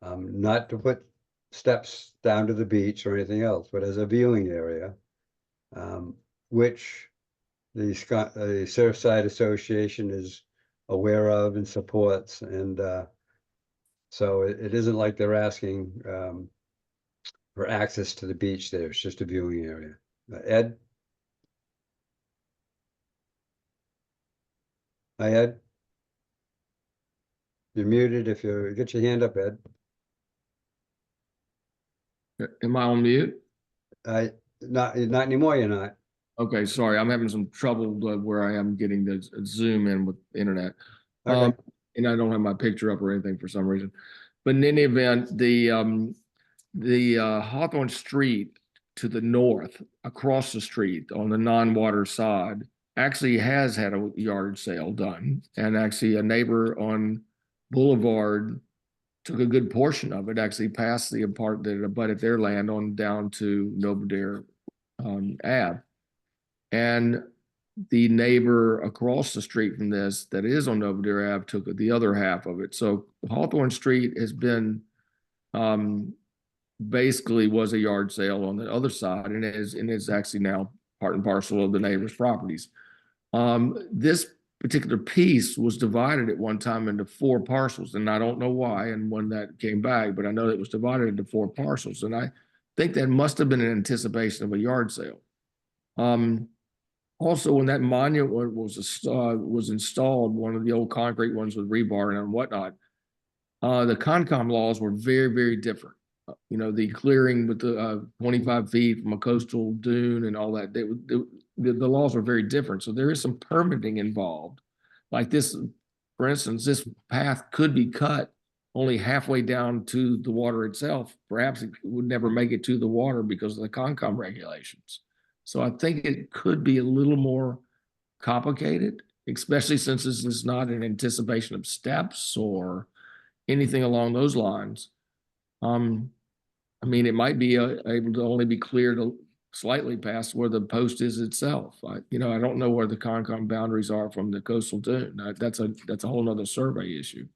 not to put steps down to the beach or anything else, but as a viewing area, which the Surfside Association is aware of and supports. And so it isn't like they're asking for access to the beach there. It's just a viewing area. Ed? Hi, Ed? You're muted. If you get your hand up, Ed. Am I on mute? Not anymore, you're not. Okay, sorry, I'm having some trouble where I am getting the Zoom in with internet. Okay. And I don't have my picture up or anything for some reason. But in any event, the Hawthorne Street to the north, across the street on the non-water side, actually has had a yard sale done. And actually a neighbor on Boulevard took a good portion of it, actually past the part that abutted their land on down to Belvedere Ave. And the neighbor across the street from this that is on Belvedere Ave took the other half of it. So Hawthorne Street has been basically was a yard sale on the other side, and is actually now part and parcel of the neighbor's properties. This particular piece was divided at one time into 4 parcels, and I don't know why and when that came back, but I know it was divided into 4 parcels, and I think that must have been in anticipation of a yard sale. Also, when that monument was installed, one of the old concrete ones with rebar and whatnot, the Concom laws were very, very different. The clearing with the 25 feet from a coastal dune and all that, the laws were very different. So there is some permitting involved. Like this, for instance, this path could be cut only halfway down to the water itself. Perhaps it would never make it to the water because of the Concom regulations. So I think it could be a little more complicated, especially since this is not in anticipation of steps or anything along those lines. I mean, it might be able to only be cleared slightly past where the post is itself. I don't know where the Concom boundaries are from the coastal dune. That's a whole nother survey issue.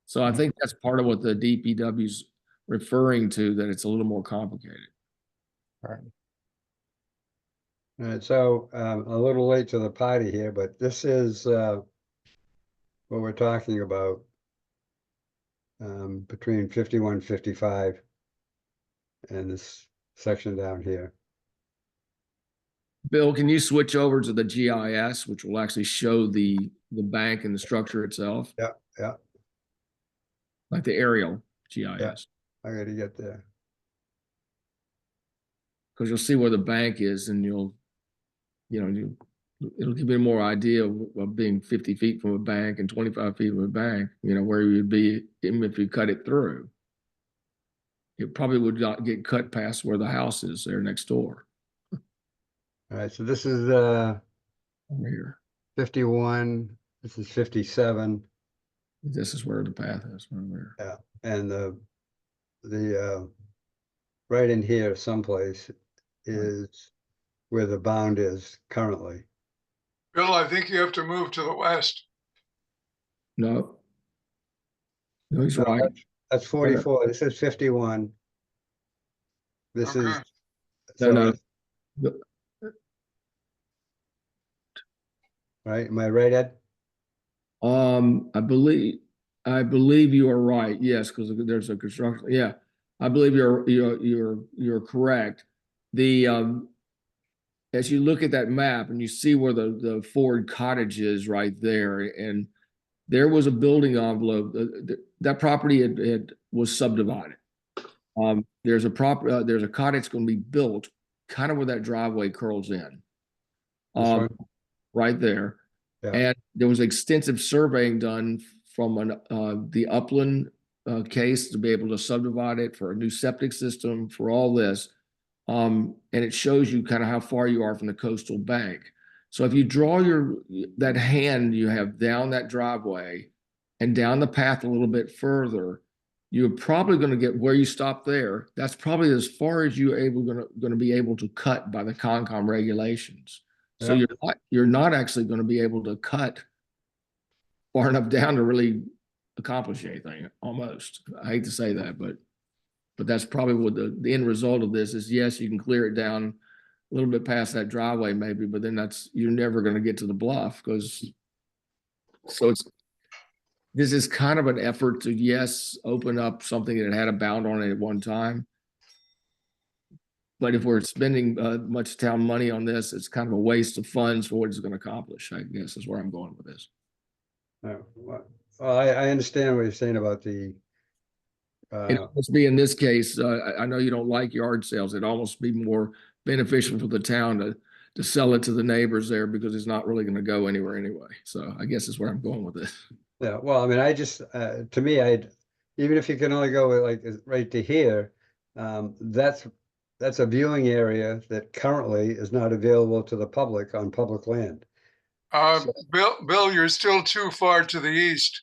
So I think that's part of what the DPW's referring to, that it's a little more complicated. All right, so a little late to the party here, but this is what we're talking about between 51, 55 and this section down here. Bill, can you switch over to the GIS, which will actually show the bank and the structure itself? Yeah. Like the aerial GIS. I gotta get there. Because you'll see where the bank is, and it'll give you more idea of being 50 feet from a bank and 25 feet from a bank, where you'd be even if you cut it through. It probably would not get cut past where the house is there next door. All right, so this is Over here. 51, this is 57. This is where the path is. Over here. Yeah, and the right in here someplace is where the bound is currently. Bill, I think you have to move to the west. No, he's No, right. That's 44. This is 51. This is Okay. No. Right. Am I right, Ed? I believe I believe you are right. Yes, because there's a construction. Yeah, I believe you're correct. The as you look at that map and you see where the Ford cottage is right there, and there was a building envelope. That property was subdivided. There's a cottage going to be built kind of where that driveway curls in. This one? Right there. Yeah. And there was extensive surveying done from the upland case to be able to subdivide it for a new septic system for all this. And it shows you kind of how far you are from the coastal bank. So if you draw that hand you have down that driveway and down the path a little bit further, you're probably going to get where you stop there. That's probably as far as you're going to be able to cut by the Concom regulations. So Yeah. you're not actually going to be able to cut far enough down to really accomplish anything. Almost, I hate to say that, but that's probably what the end result of this is. Yes, you can clear it down a little bit past that driveway, maybe, but then you're never going to get to the bluff because. So this is kind of an effort to, yes, open up something that had a bound on it at one time. But if we're spending much town money on this, it's kind of a waste of funds for what it's going to accomplish, I guess is where I'm going with this. Well, I understand what you're saying about the. It must be in this case, I know you don't like yard sales. It'd almost be more beneficial for the town to sell it to the neighbors there because it's not really going to go anywhere anyway. So I guess is where I'm going with this. Yeah, well, I mean, I just, to me, even if you can only go like right to here, that's a viewing area that currently is not available to the public on public land. Bill, you're still too far to the east.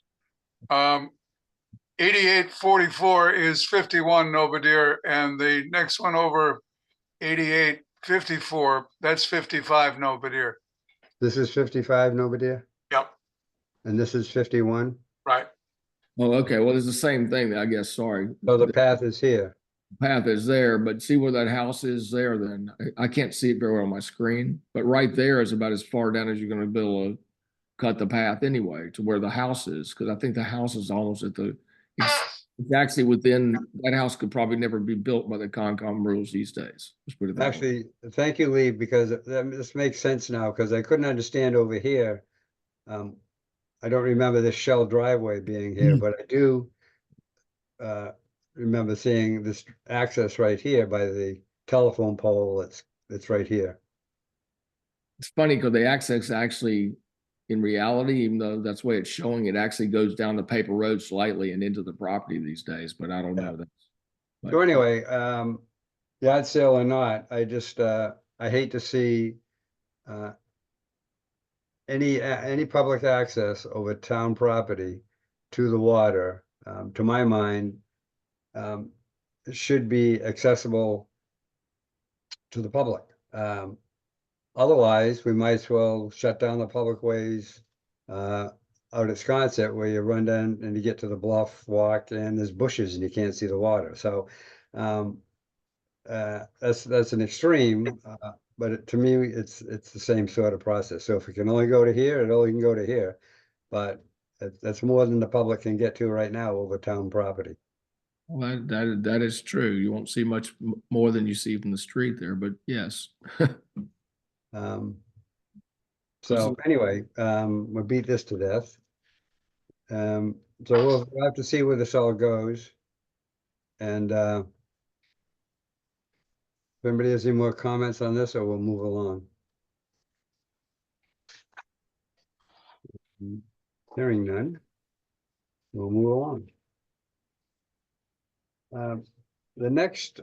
8844 is 51 Nobadir, and the next one over 8854, that's 55 Nobadir. This is 55 Nobadir, Yep, and this is 51. right. Oh, okay. Well, it's the same thing, I guess. Sorry. So the path is here. Path is there, but see where that house is there, then I can't see it very well on my screen, but right there is about as far down as you're going to be able to cut the path anyway to where the house is. Because I think the house is almost it's actually within, that house could probably never be built by the Concom rules these days. Let's put it that way. Actually, thank you, Lee, because this makes sense now, because I couldn't understand over here. I don't remember the shell driveway being here, but I do remember seeing this access right here by the telephone pole that's right here. It's funny because the access actually, in reality, even though that's the way it's showing, it actually goes down the paper road slightly and into the property these days, but I don't know that. So anyway, yard sale or not, I just, I hate to see any public access over town property to the water, to my mind, should be accessible to the public. Otherwise, we might as well shut down the public ways out at Sconset, where you run down and you get to the bluff walk and there's bushes and you can't see the water. So that's an extreme, but to me, it's the same sort of process. So if it can only go to here, it only can go to here. But that's more than the public can get to right now over town property. Well, that is true. You won't see much more than you see from the street there, but yes. So anyway, we'll beat this to death. So we'll have to see where this all goes. And if anybody has any more comments on this, or we'll move along. Hearing none, we'll move along. The next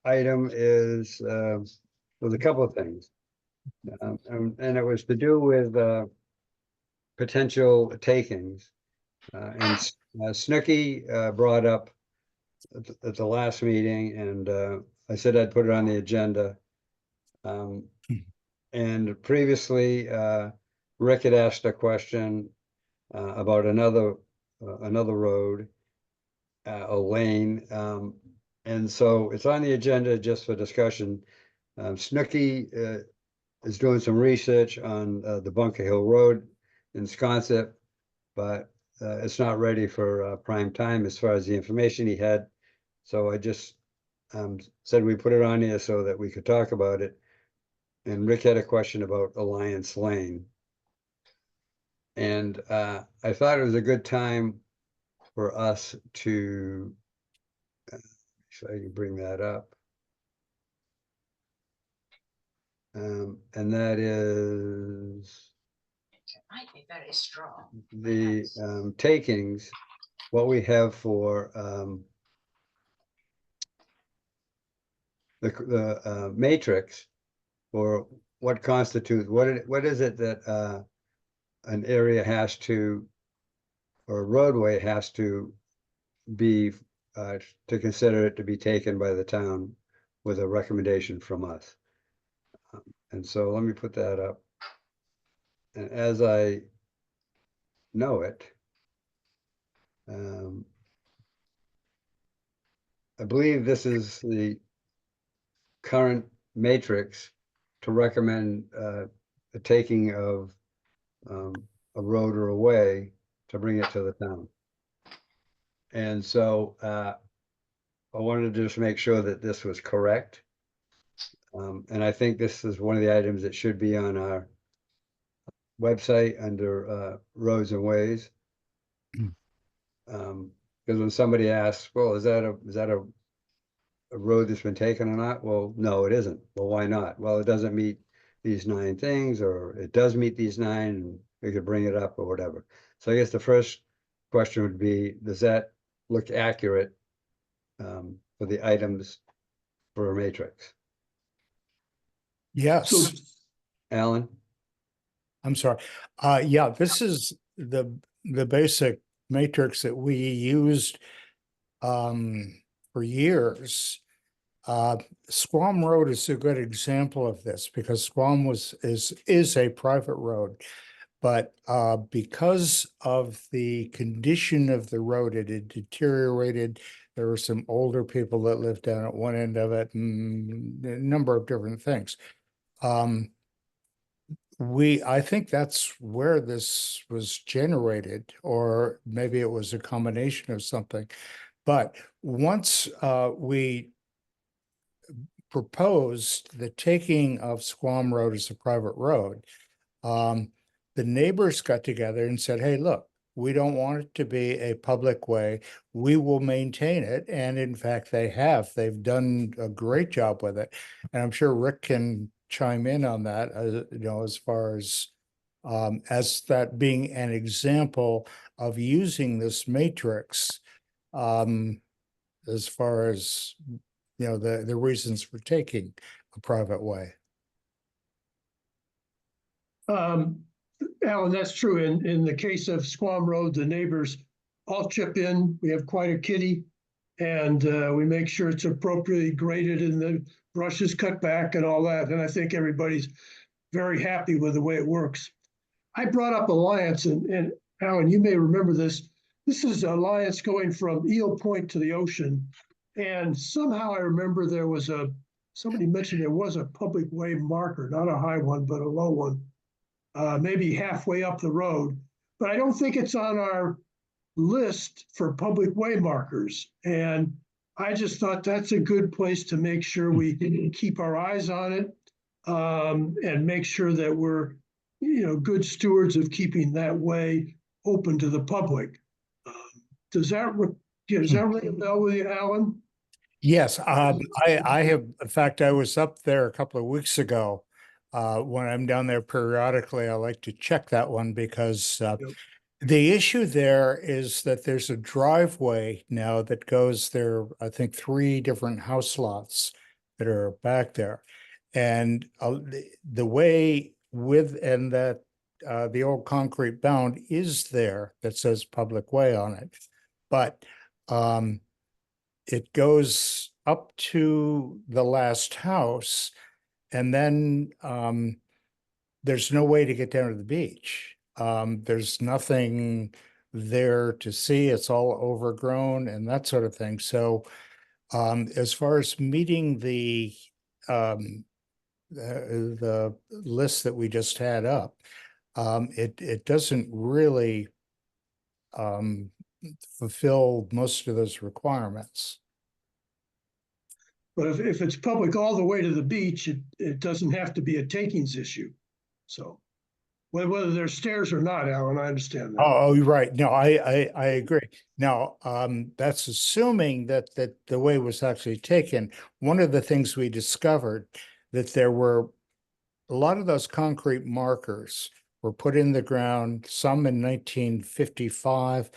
item is with a couple of things. And it was to do with potential takings. And Snooky brought up at the last meeting, and I said I'd put it on the agenda. And previously, Rick had asked a question about another road, a lane. And so it's on the agenda just for discussion. Snooky is doing some research on the Bunker Hill Road in Sconset, but it's not ready for prime time as far as the information he had. So I just said we put it on here so that we could talk about it. And Rick had a question about Alliance Lane. And I thought it was a good time for us to, so I can bring that up. And that is Might be very strong. the takings, what we have for the matrix, or what constitutes, what is it that an area has to, or a roadway has to be, to consider it to be taken by the town with a recommendation from us. And so let me put that up. And as I know it, I believe this is the current matrix to recommend the taking of a road or a way to bring it to the town. And so I wanted to just make sure that this was correct. And I think this is one of the items that should be on our website under roads and ways. Because when somebody asks, well, is that a road that's been taken or not? Well, no, it isn't. Well, why not? Well, it doesn't meet these 9 things, or it does meet these 9, and we could bring it up or whatever. So I guess the first question would be, does that look accurate for the items for a matrix? Yes. So Alan? I'm sorry. Yeah, this is the basic matrix that we used for years. Squam Road is a good example of this, because Squam is a private road, but because of the condition of the road, it had deteriorated. There were some older people that lived down at one end of it, and a number of different things. I think that's where this was generated, or maybe it was a combination of something. But once we proposed the taking of Squam Road as a private road, the neighbors got together and said, hey, look, we don't want it to be a public way. We will maintain it. And in fact, they have. They've done a great job with it. And I'm sure Rick can chime in on that, as far as that being an example of using this matrix, as far as, the reasons for taking a private way. Alan, that's true. In the case of Squam Road, the neighbors all chip in. We have quite a kitty, and we make sure it's appropriately graded and the brush is cut back and all that. And I think everybody's very happy with the way it works. I brought up Alliance, and Alan, you may remember this. This is Alliance going from Eel Point to the ocean. And somehow I remember somebody mentioned there was a public way marker, not a high one, but a low one. Maybe halfway up the road, but I don't think it's on our list for public way markers. And I just thought that's a good place to make sure we keep our eyes on it, and make sure that we're, good stewards of keeping that way open to the public. Does that ring a bell with you, Alan? Yes, I have, in fact, I was up there a couple of weeks ago. When I'm down there periodically, I like to check that one, because the issue there is that there's a driveway now that goes there, I think 3 different house lots that are back there. And the way and that the old concrete bound is there that says public way on it. But it goes up to the last house, and then there's no way to get down to the beach. There's nothing there to see. It's all overgrown and that sort of thing. So as far as meeting the list that we just had up, it doesn't really fulfill most of those requirements. But if it's public all the way to the beach, it doesn't have to be a takings issue. So whether there's stairs or not, Alan, I understand that. Oh, you're right. No, I agree. Now, that's assuming that the way was actually taken. One of the things we discovered that there were a lot of those concrete markers were put in the ground, some in 1955,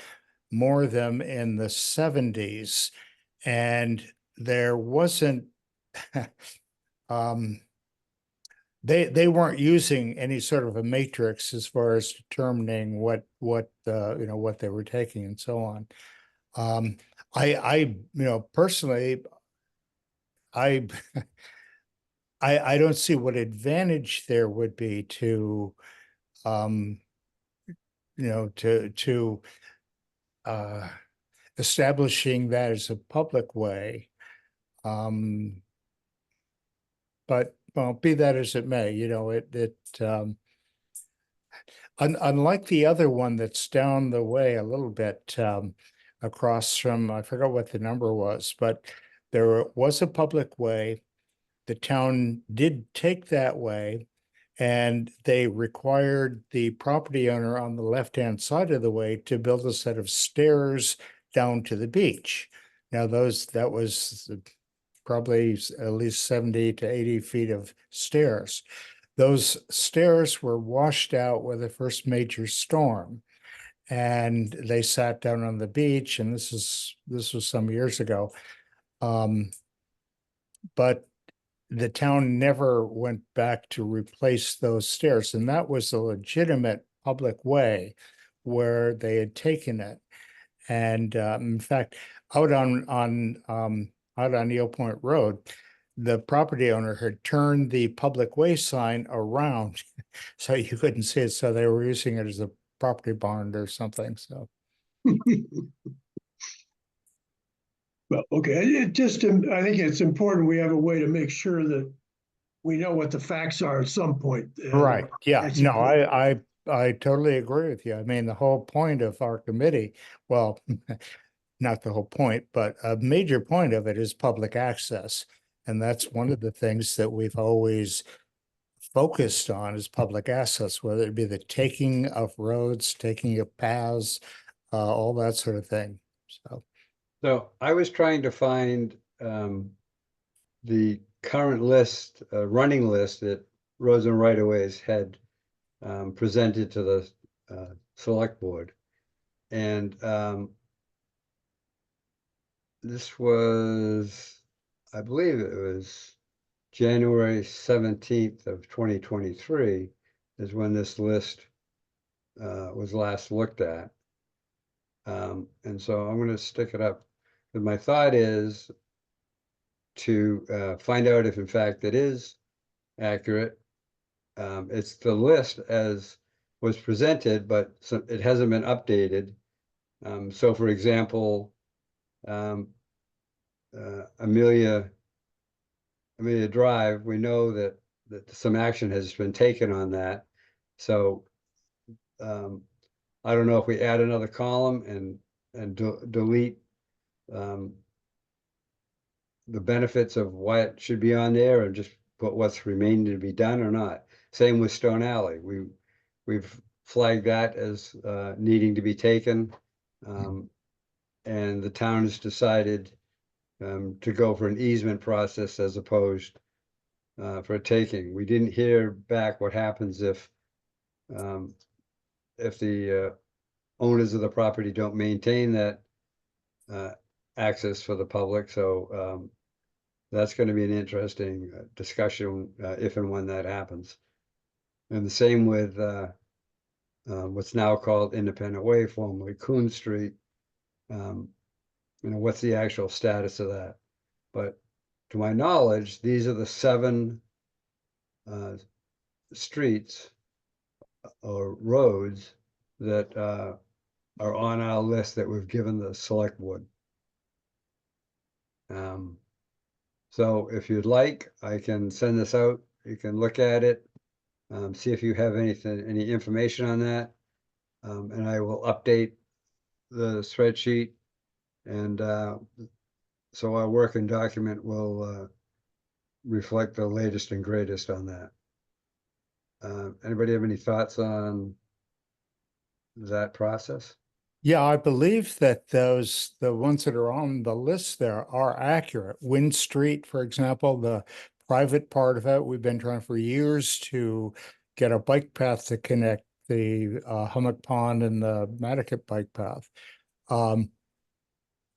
more of them in the 70s, and there wasn't they weren't using any sort of a matrix as far as determining what they were taking and so on. I personally I I don't see what advantage there would be to to establishing that as a public way. But well, be that as it may, unlike the other one that's down the way a little bit across from, I forgot what the number was, but there was a public way. The town did take that way, and they required the property owner on the left-hand side of the way to build a set of stairs down to the beach. Now, that was probably at least 70 to 80 feet of stairs. Those stairs were washed out with the first major storm, and they sat down on the beach, and this was some years ago. But the town never went back to replace those stairs, and that was a legitimate public way where they had taken it. And in fact, out on Eel Point Road, the property owner had turned the public way sign around so you couldn't see it. So they were using it as a property barn or something. So. Well, okay, I think it's important we have a way to make sure that we know what the facts are at some point. Right, yeah, that's no, important. I totally agree with you. I mean, the whole point of our committee, well, not the whole point, but a major point of it is public access. And that's one of the things that we've always focused on is public access, whether it be the taking of roads, taking of paths, all that sort of thing. So I was trying to find the current list, running list that Roads and Right-of-Ways had presented to the select board. And this was, I believe it was January 17th of 2023 is when this list was last looked at. And so I'm going to stick it up. But my thought is to find out if in fact it is accurate. It's the list as was presented, but it hasn't been updated. So for example, Amelia Drive, we know that some action has been taken on that. So I don't know if we add another column and delete the benefits of why it should be on there and just put what's remaining to be done or not. Same with Stone Alley. We've flagged that as needing to be taken. And the town has decided to go for an easement process as opposed for taking. We didn't hear back what happens if the owners of the property don't maintain that access for the public. So that's going to be an interesting discussion if and when that happens. And the same with what's now called Independent Way, formerly Coon Street. What's the actual status of that? But to my knowledge, these are the 7 streets or roads that are on our list that we've given the select board. So if you'd like, I can send this out. You can look at it, see if you have any information on that. And I will update the spreadsheet. And so our working document will reflect the latest and greatest on that. Anybody have any thoughts on that process? Yeah, I believe that the ones that are on the list there are accurate. Wind Street, for example, the private part of it, we've been trying for years to get a bike path to connect the Hummock Pond and the Mattocket bike path.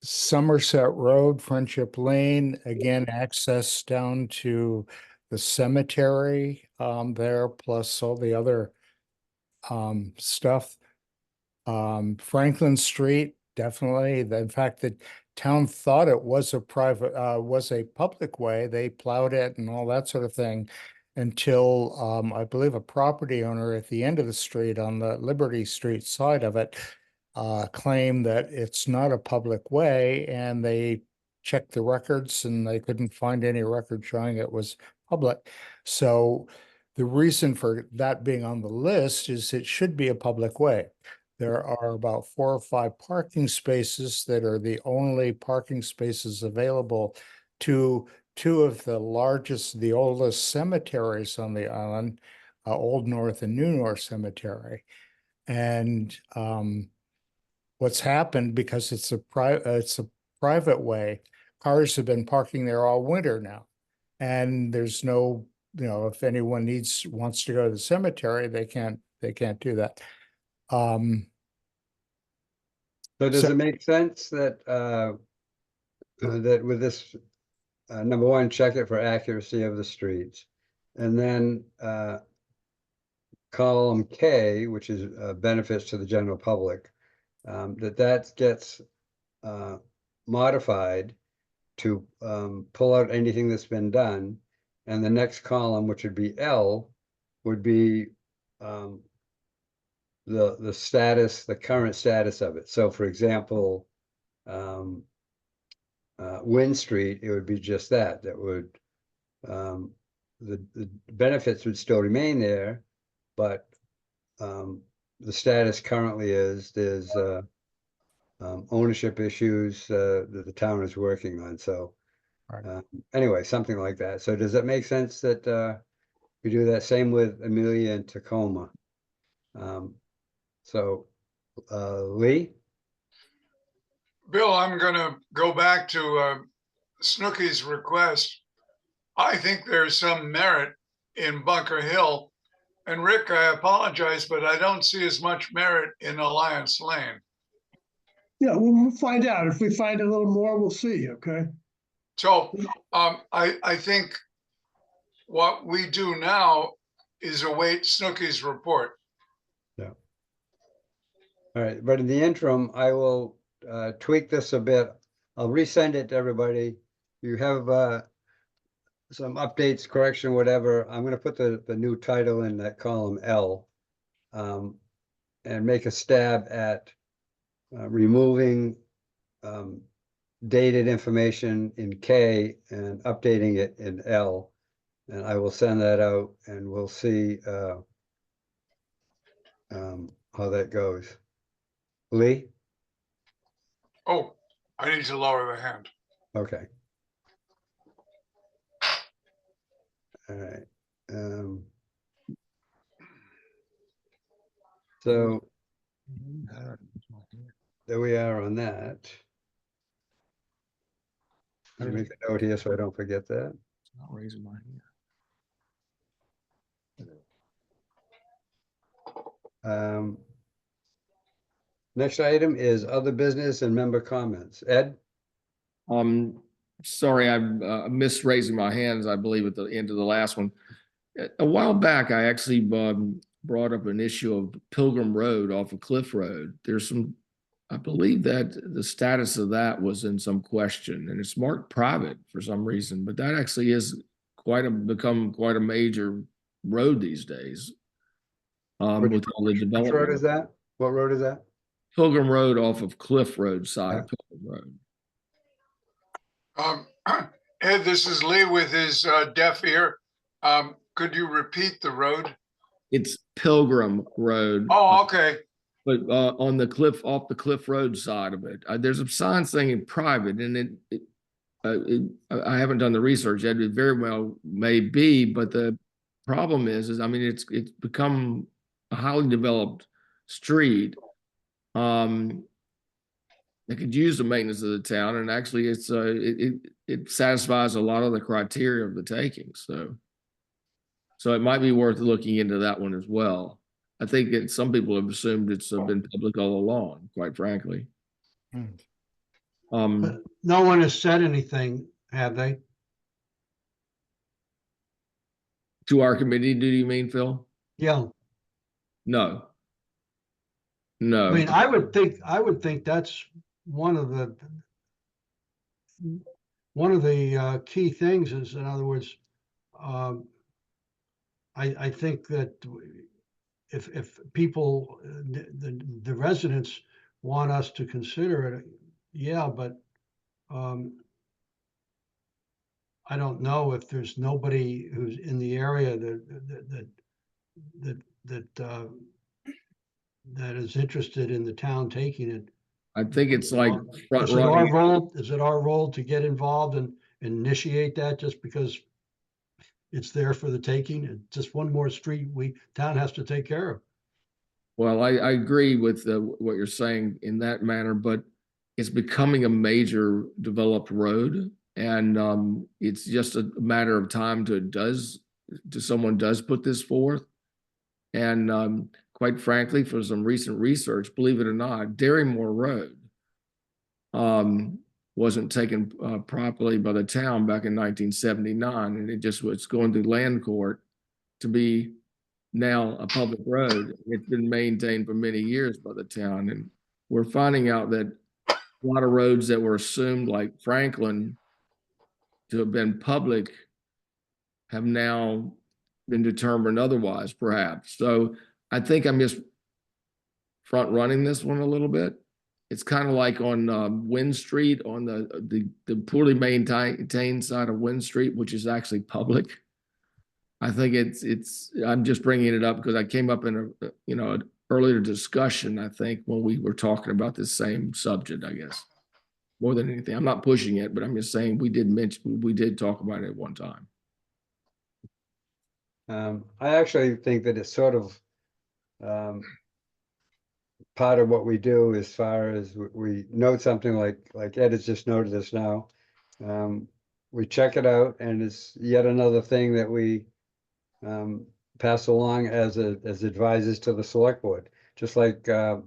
Somerset Road, Friendship Lane, again, access down to the cemetery there, plus all the other stuff. Franklin Street, definitely. In fact, the town thought it was a was a public way. They plowed it and all that sort of thing until I believe a property owner at the end of the street on the Liberty Street side of it claimed that it's not a public way, and they checked the records and they couldn't find any record showing it was public. So the reason for that being on the list is it should be a public way. There are about 4 or 5 parking spaces that are the only parking spaces available to 2 of the largest, the oldest cemeteries on the island, Old North and New North Cemetery. And what's happened, because it's a private way, cars have been parking there all winter now. And there's no, if anyone wants to go to the cemetery, they can't do that. So does So- it make sense that that with this, number one, check it for accuracy of the streets, and then column K, which is benefits to the general public, that gets modified to pull out anything that's been done, and the next column, which would be L, would be the status, the current status of it. So for example, Wind Street, it would be just that would the benefits would still remain there, but the status currently is there's ownership issues that the town is working on. So Right. anyway, something like that. So does that make sense that we do that? Same with Amelia and Tacoma. So Lee? Bill, I'm gonna go back to Snooky's request. I think there's some merit in Bunker Hill. And Rick, I apologize, but I don't see as much merit in Alliance Lane. Yeah, we'll find out. If we find a little more, we'll see, okay? So I think what we do now is await Snooky's report. All right, but in the interim, I will tweak this a bit. I'll resend it to everybody. You have some updates, correction, whatever. I'm gonna put the new title in that column L, and make a stab at removing dated information in K and updating it in L. And I will send that out and we'll see how that goes. Lee? Oh, I need to lower the hand. Okay. All right. So there we are on that. Let me make a note here so I don't forget that. Not raising my hand. Next item is other business and member comments. Ed? Sorry, I missed raising my hands, I believe, at the end of the last one. A while back, I actually brought up an issue of Pilgrim Road off of Cliff Road. There's some, I believe that the status of that was in some question, and it's marked private for some reason, but that actually is become quite a major road these days. With all the Which road development. is that? What road is that? Pilgrim Road off of Cliff Road side of Pilgrim Road. Ed, this is Lee with his deaf ear. Could you repeat the road? It's Pilgrim Road. Oh, okay. But on the cliff, off the Cliff Road side of it, there's a sign saying private, and I haven't done the research yet. It very well may be, but the problem is I mean, it's become a highly developed street. It could use the maintenance of the town, and actually, it satisfies a lot of the criteria of the taking. So it might be worth looking into that one as well. I think some people have assumed it's been public all along, quite frankly. But no one has said anything, have they? To our committee, do you mean, Phil? Yeah, No. I No. mean, I would think that's one of the key things is, in other words, I think that if people, the residents want us to consider it, yeah, but I don't know if there's nobody who's in the area that is interested in the town taking it. I think it's like front Is it our running. role, to get involved and initiate that just because it's there for the taking? It's just one more street town has to take care of. Well, I agree with what you're saying in that manner, but it's becoming a major developed road, and it's just a matter of time till someone does put this forth. And quite frankly, for some recent research, believe it or not, Darrymore Road wasn't taken properly by the town back in 1979, and it's going through land court to be now a public road. It's been maintained for many years by the town, and we're finding out that a lot of roads that were assumed, like Franklin, to have been public have now been determined otherwise, perhaps. So I think I'm just front running this one a little bit. It's kind of like on Wynn Street, on the poorly maintained side of Wynn Street, which is actually public. I think I'm just bringing it up because I came up in an earlier discussion, I think, when we were talking about this same subject, I guess, more than anything. I'm not pushing it, but I'm just saying we did talk about it at one time. I actually think that it's sort of part of what we do as far as we note something like Ed has just noted this now. We check it out, and it's yet another thing that we pass along as advisors to the select board, just like the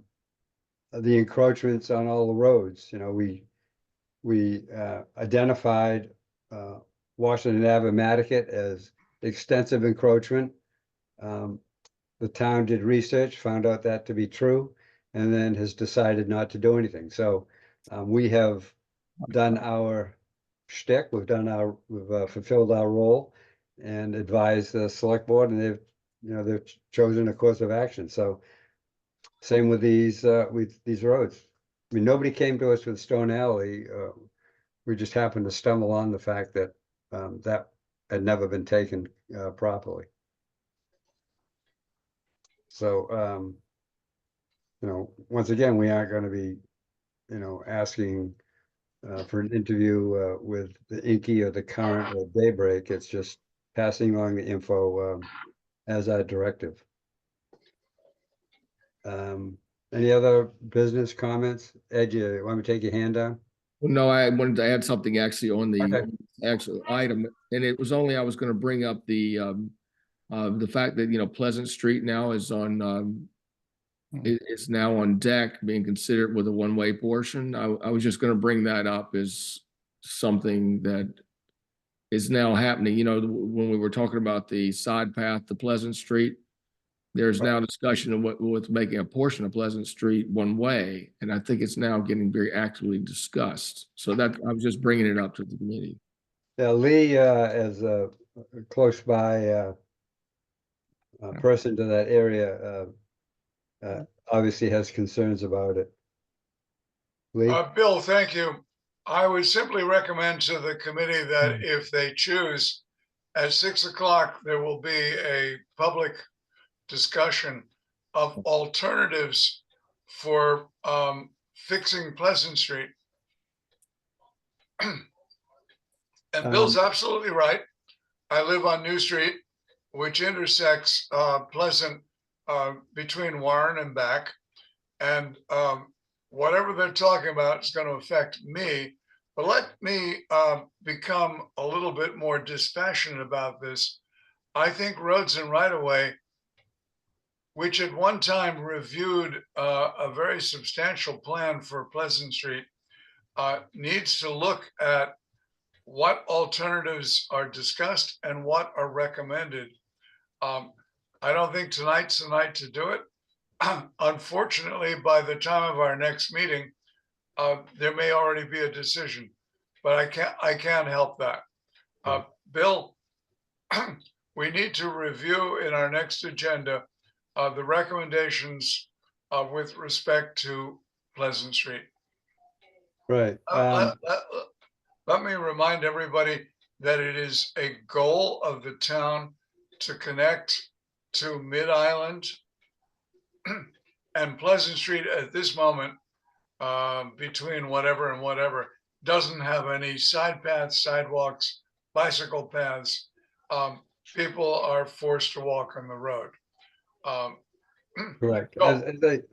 encroachments on all the roads. We identified Washington Ave and Matticat as extensive encroachment. The town did research, found out that to be true, and then has decided not to do anything. So we have done our shtick, we've fulfilled our role and advised the select board, and they've chosen a course of action. So same with these roads. I mean, nobody came to us with Stone Alley. We just happened to stumble on the fact that that had never been taken properly. So, once again, we aren't going to be, asking for an interview with the Inky or the Current or Daybreak. It's just passing along the info as our directive. Any other business comments? Ed, you want me to take your hand down? Well, no, I wanted to add something actually on the Okay. actual item, and it was only I was going to bring up the fact that Pleasant Street now is on is now on deck, being considered with a one-way portion. I was just going to bring that up as something that is now happening. When we were talking about the side path to Pleasant Street, there's now discussion of what's making a portion of Pleasant Street one way, and I think it's now getting very actively discussed. So that I was just bringing it up to the committee. Yeah, Lee, as a close by person to that area, obviously has concerns about it. Lee? Bill, thank you. I would simply recommend to the committee that if they choose, at 6 o'clock, there will be a public discussion of alternatives for fixing Pleasant Street. And Bill's absolutely right. I live on New Street, which intersects Pleasant between Warren and back. And whatever they're talking about is going to affect me. But let me become a little bit more dispassionate about this. I think roads and right-of-way, which at one time reviewed a very substantial plan for Pleasant Street, needs to look at what alternatives are discussed and what are recommended. I don't think tonight's the night to do it. Unfortunately, by the time of our next meeting, there may already be a decision, but I can't help that. Bill, we need to review in our next agenda the recommendations with respect to Pleasant Street. Right. Let me remind everybody that it is a goal of the town to connect to Mid-Island and Pleasant Street at this moment, between whatever and whatever, doesn't have any side paths, sidewalks, bicycle paths. People are forced to walk on the road. Correct. Go. As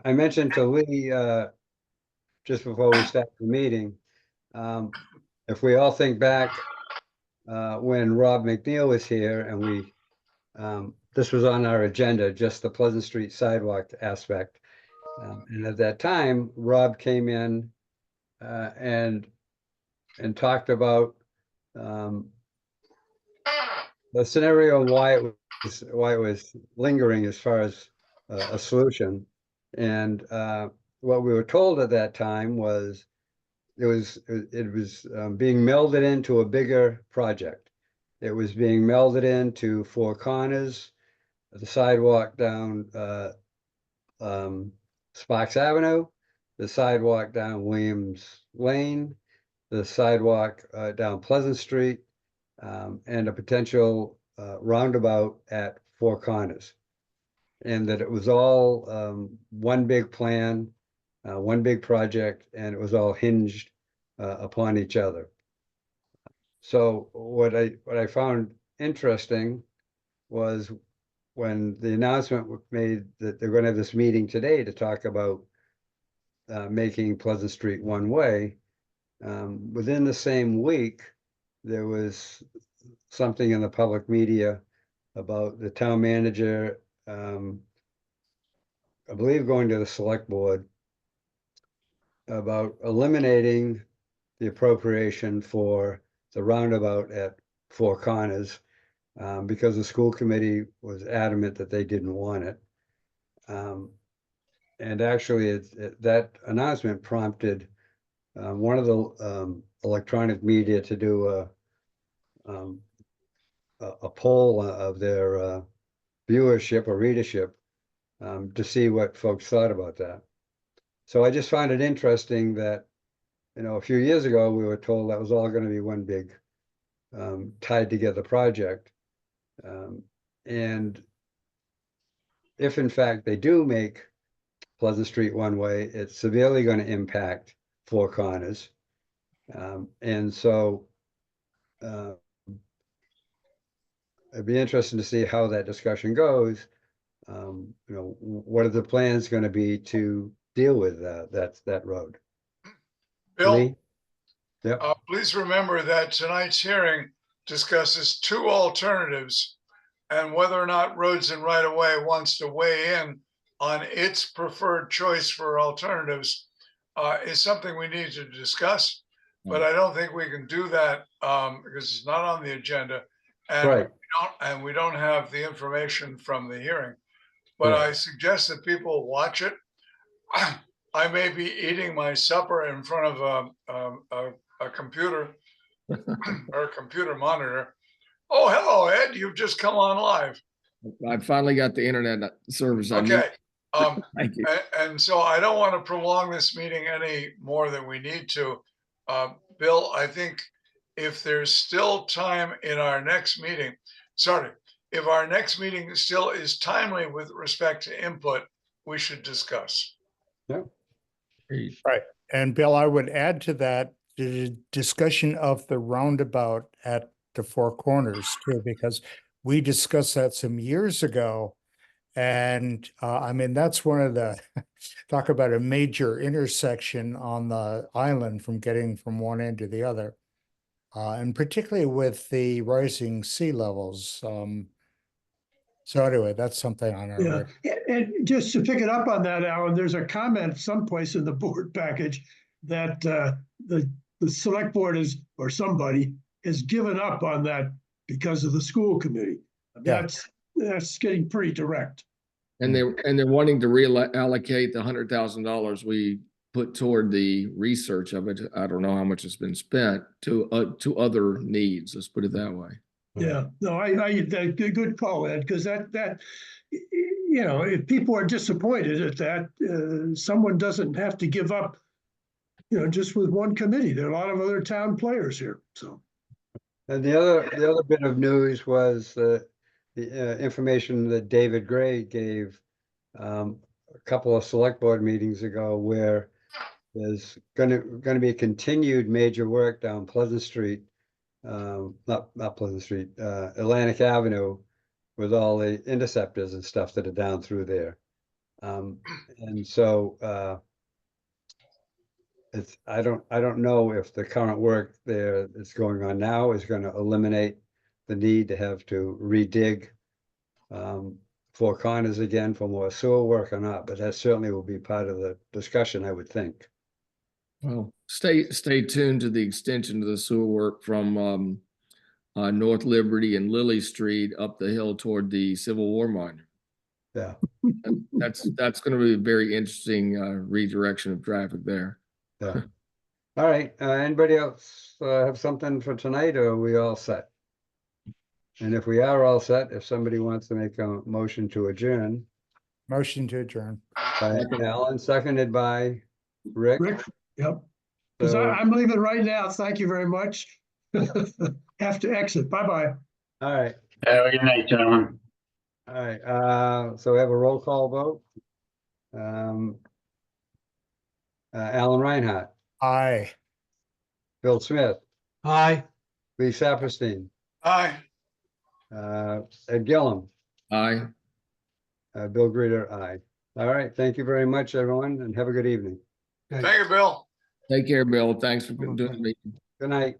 I mentioned to Lee just before we start the meeting, if we all think back when Rob McNeil was here and we this was on our agenda, just the Pleasant Street sidewalk aspect. And at that time, Rob came in and talked about the scenario, why it was lingering as far as a solution. And what we were told at that time was it was being melded into a bigger project. It was being melded into Four Corners, the sidewalk down Sparks Avenue, the sidewalk down Williams Lane, the sidewalk down Pleasant Street, and a potential roundabout at Four Corners. And that it was all one big plan, one big project, and it was all hinged upon each other. So what I found interesting was when the announcement was made that they're going to have this meeting today to talk about making Pleasant Street one way. Within the same week, there was something in the public media about the town manager, I believe, going to the select board about eliminating the appropriation for the roundabout at Four Corners because the school committee was adamant that they didn't want it. And actually, that announcement prompted one of the electronic media to do a poll of their viewership or readership to see what folks thought about that. So I just find it interesting that, a few years ago, we were told that was all going to be one big tied together project. And if in fact they do make Pleasant Street one way, it's severely going to impact Four Corners. And so it'd be interesting to see how that discussion goes. What are the plans going to be to deal with that road? Bill, Lee? Yep. Please remember that tonight's hearing discusses two alternatives, and whether or not Roads and Right of Way wants to weigh in on its preferred choice for alternatives is something we need to discuss. But I don't think we can do that because it's not on the agenda, and Right. we don't have the information from the hearing. But Right. I suggest that people watch it. I may be eating my supper in front of a computer or a computer monitor. Oh, hello, Ed. You've just come on live. I finally got the internet service I need. Okay. Thank you. And so I don't want to prolong this meeting any more than we need to. Bill, I think if there's still time in our next meeting, if our next meeting still is timely with respect to input, we should discuss. Yeah. Great. And Bill, I would add to that the discussion of the roundabout at the Four Corners too, because we discussed that some years ago. And I mean, that's one of the, talk about a major intersection on the island from getting from one end to the other. And particularly with the rising sea levels. So anyway, that's something on our Yeah, radar. and just to pick it up on that, Alan, there's a comment someplace in the board package that the select board is, or somebody has given up on that because of the school committee. Yeah. That's getting pretty direct. And they're wanting to reallocate the $100,000 we put toward the research of it. I don't know how much has been spent to other needs. Let's put it that way. Yeah, no, good call, Ed, because that, you know, if people are disappointed at that, someone doesn't have to give up, you know, just with one committee. There are a lot of other town players here, so. And the other bit of news was the information that David Gray gave a couple of select board meetings ago, where there's gonna be a continued major work down Pleasant Street, not Pleasant Street, Atlantic Avenue, with all the interceptors and stuff that are down through there. And so I don't know if the current work there that's going on now is going to eliminate the need to have to redig Four Corners again for more sewer work or not, but that certainly will be part of the discussion, I would think. Well, stay tuned to the extension of the sewer work from North Liberty and Lily Street up the hill toward the Civil War Monument. Yeah. That's going to be a very interesting redirection of traffic there. Yeah. All right. Anybody else have something for tonight, or are we all set? And if we are all set, if somebody wants to make a motion to adjourn, Motion to adjourn. by Alan, seconded by Rick. Rick, yep, because So, I'm leaving right now. Thank you very much. Have to exit. Bye-bye. all right. Have a good night, gentlemen. All right. So we have a roll call vote. Alan Reinhardt, Aye. Bill Smith, Aye. Lee Saperstein, Aye. Ed Gillum, Aye. Bill Greeter, aye. All right. Thank you very much, everyone, and have a good evening. Thank you, Bill. Take care, Bill. Thanks for doing the meeting. Good night.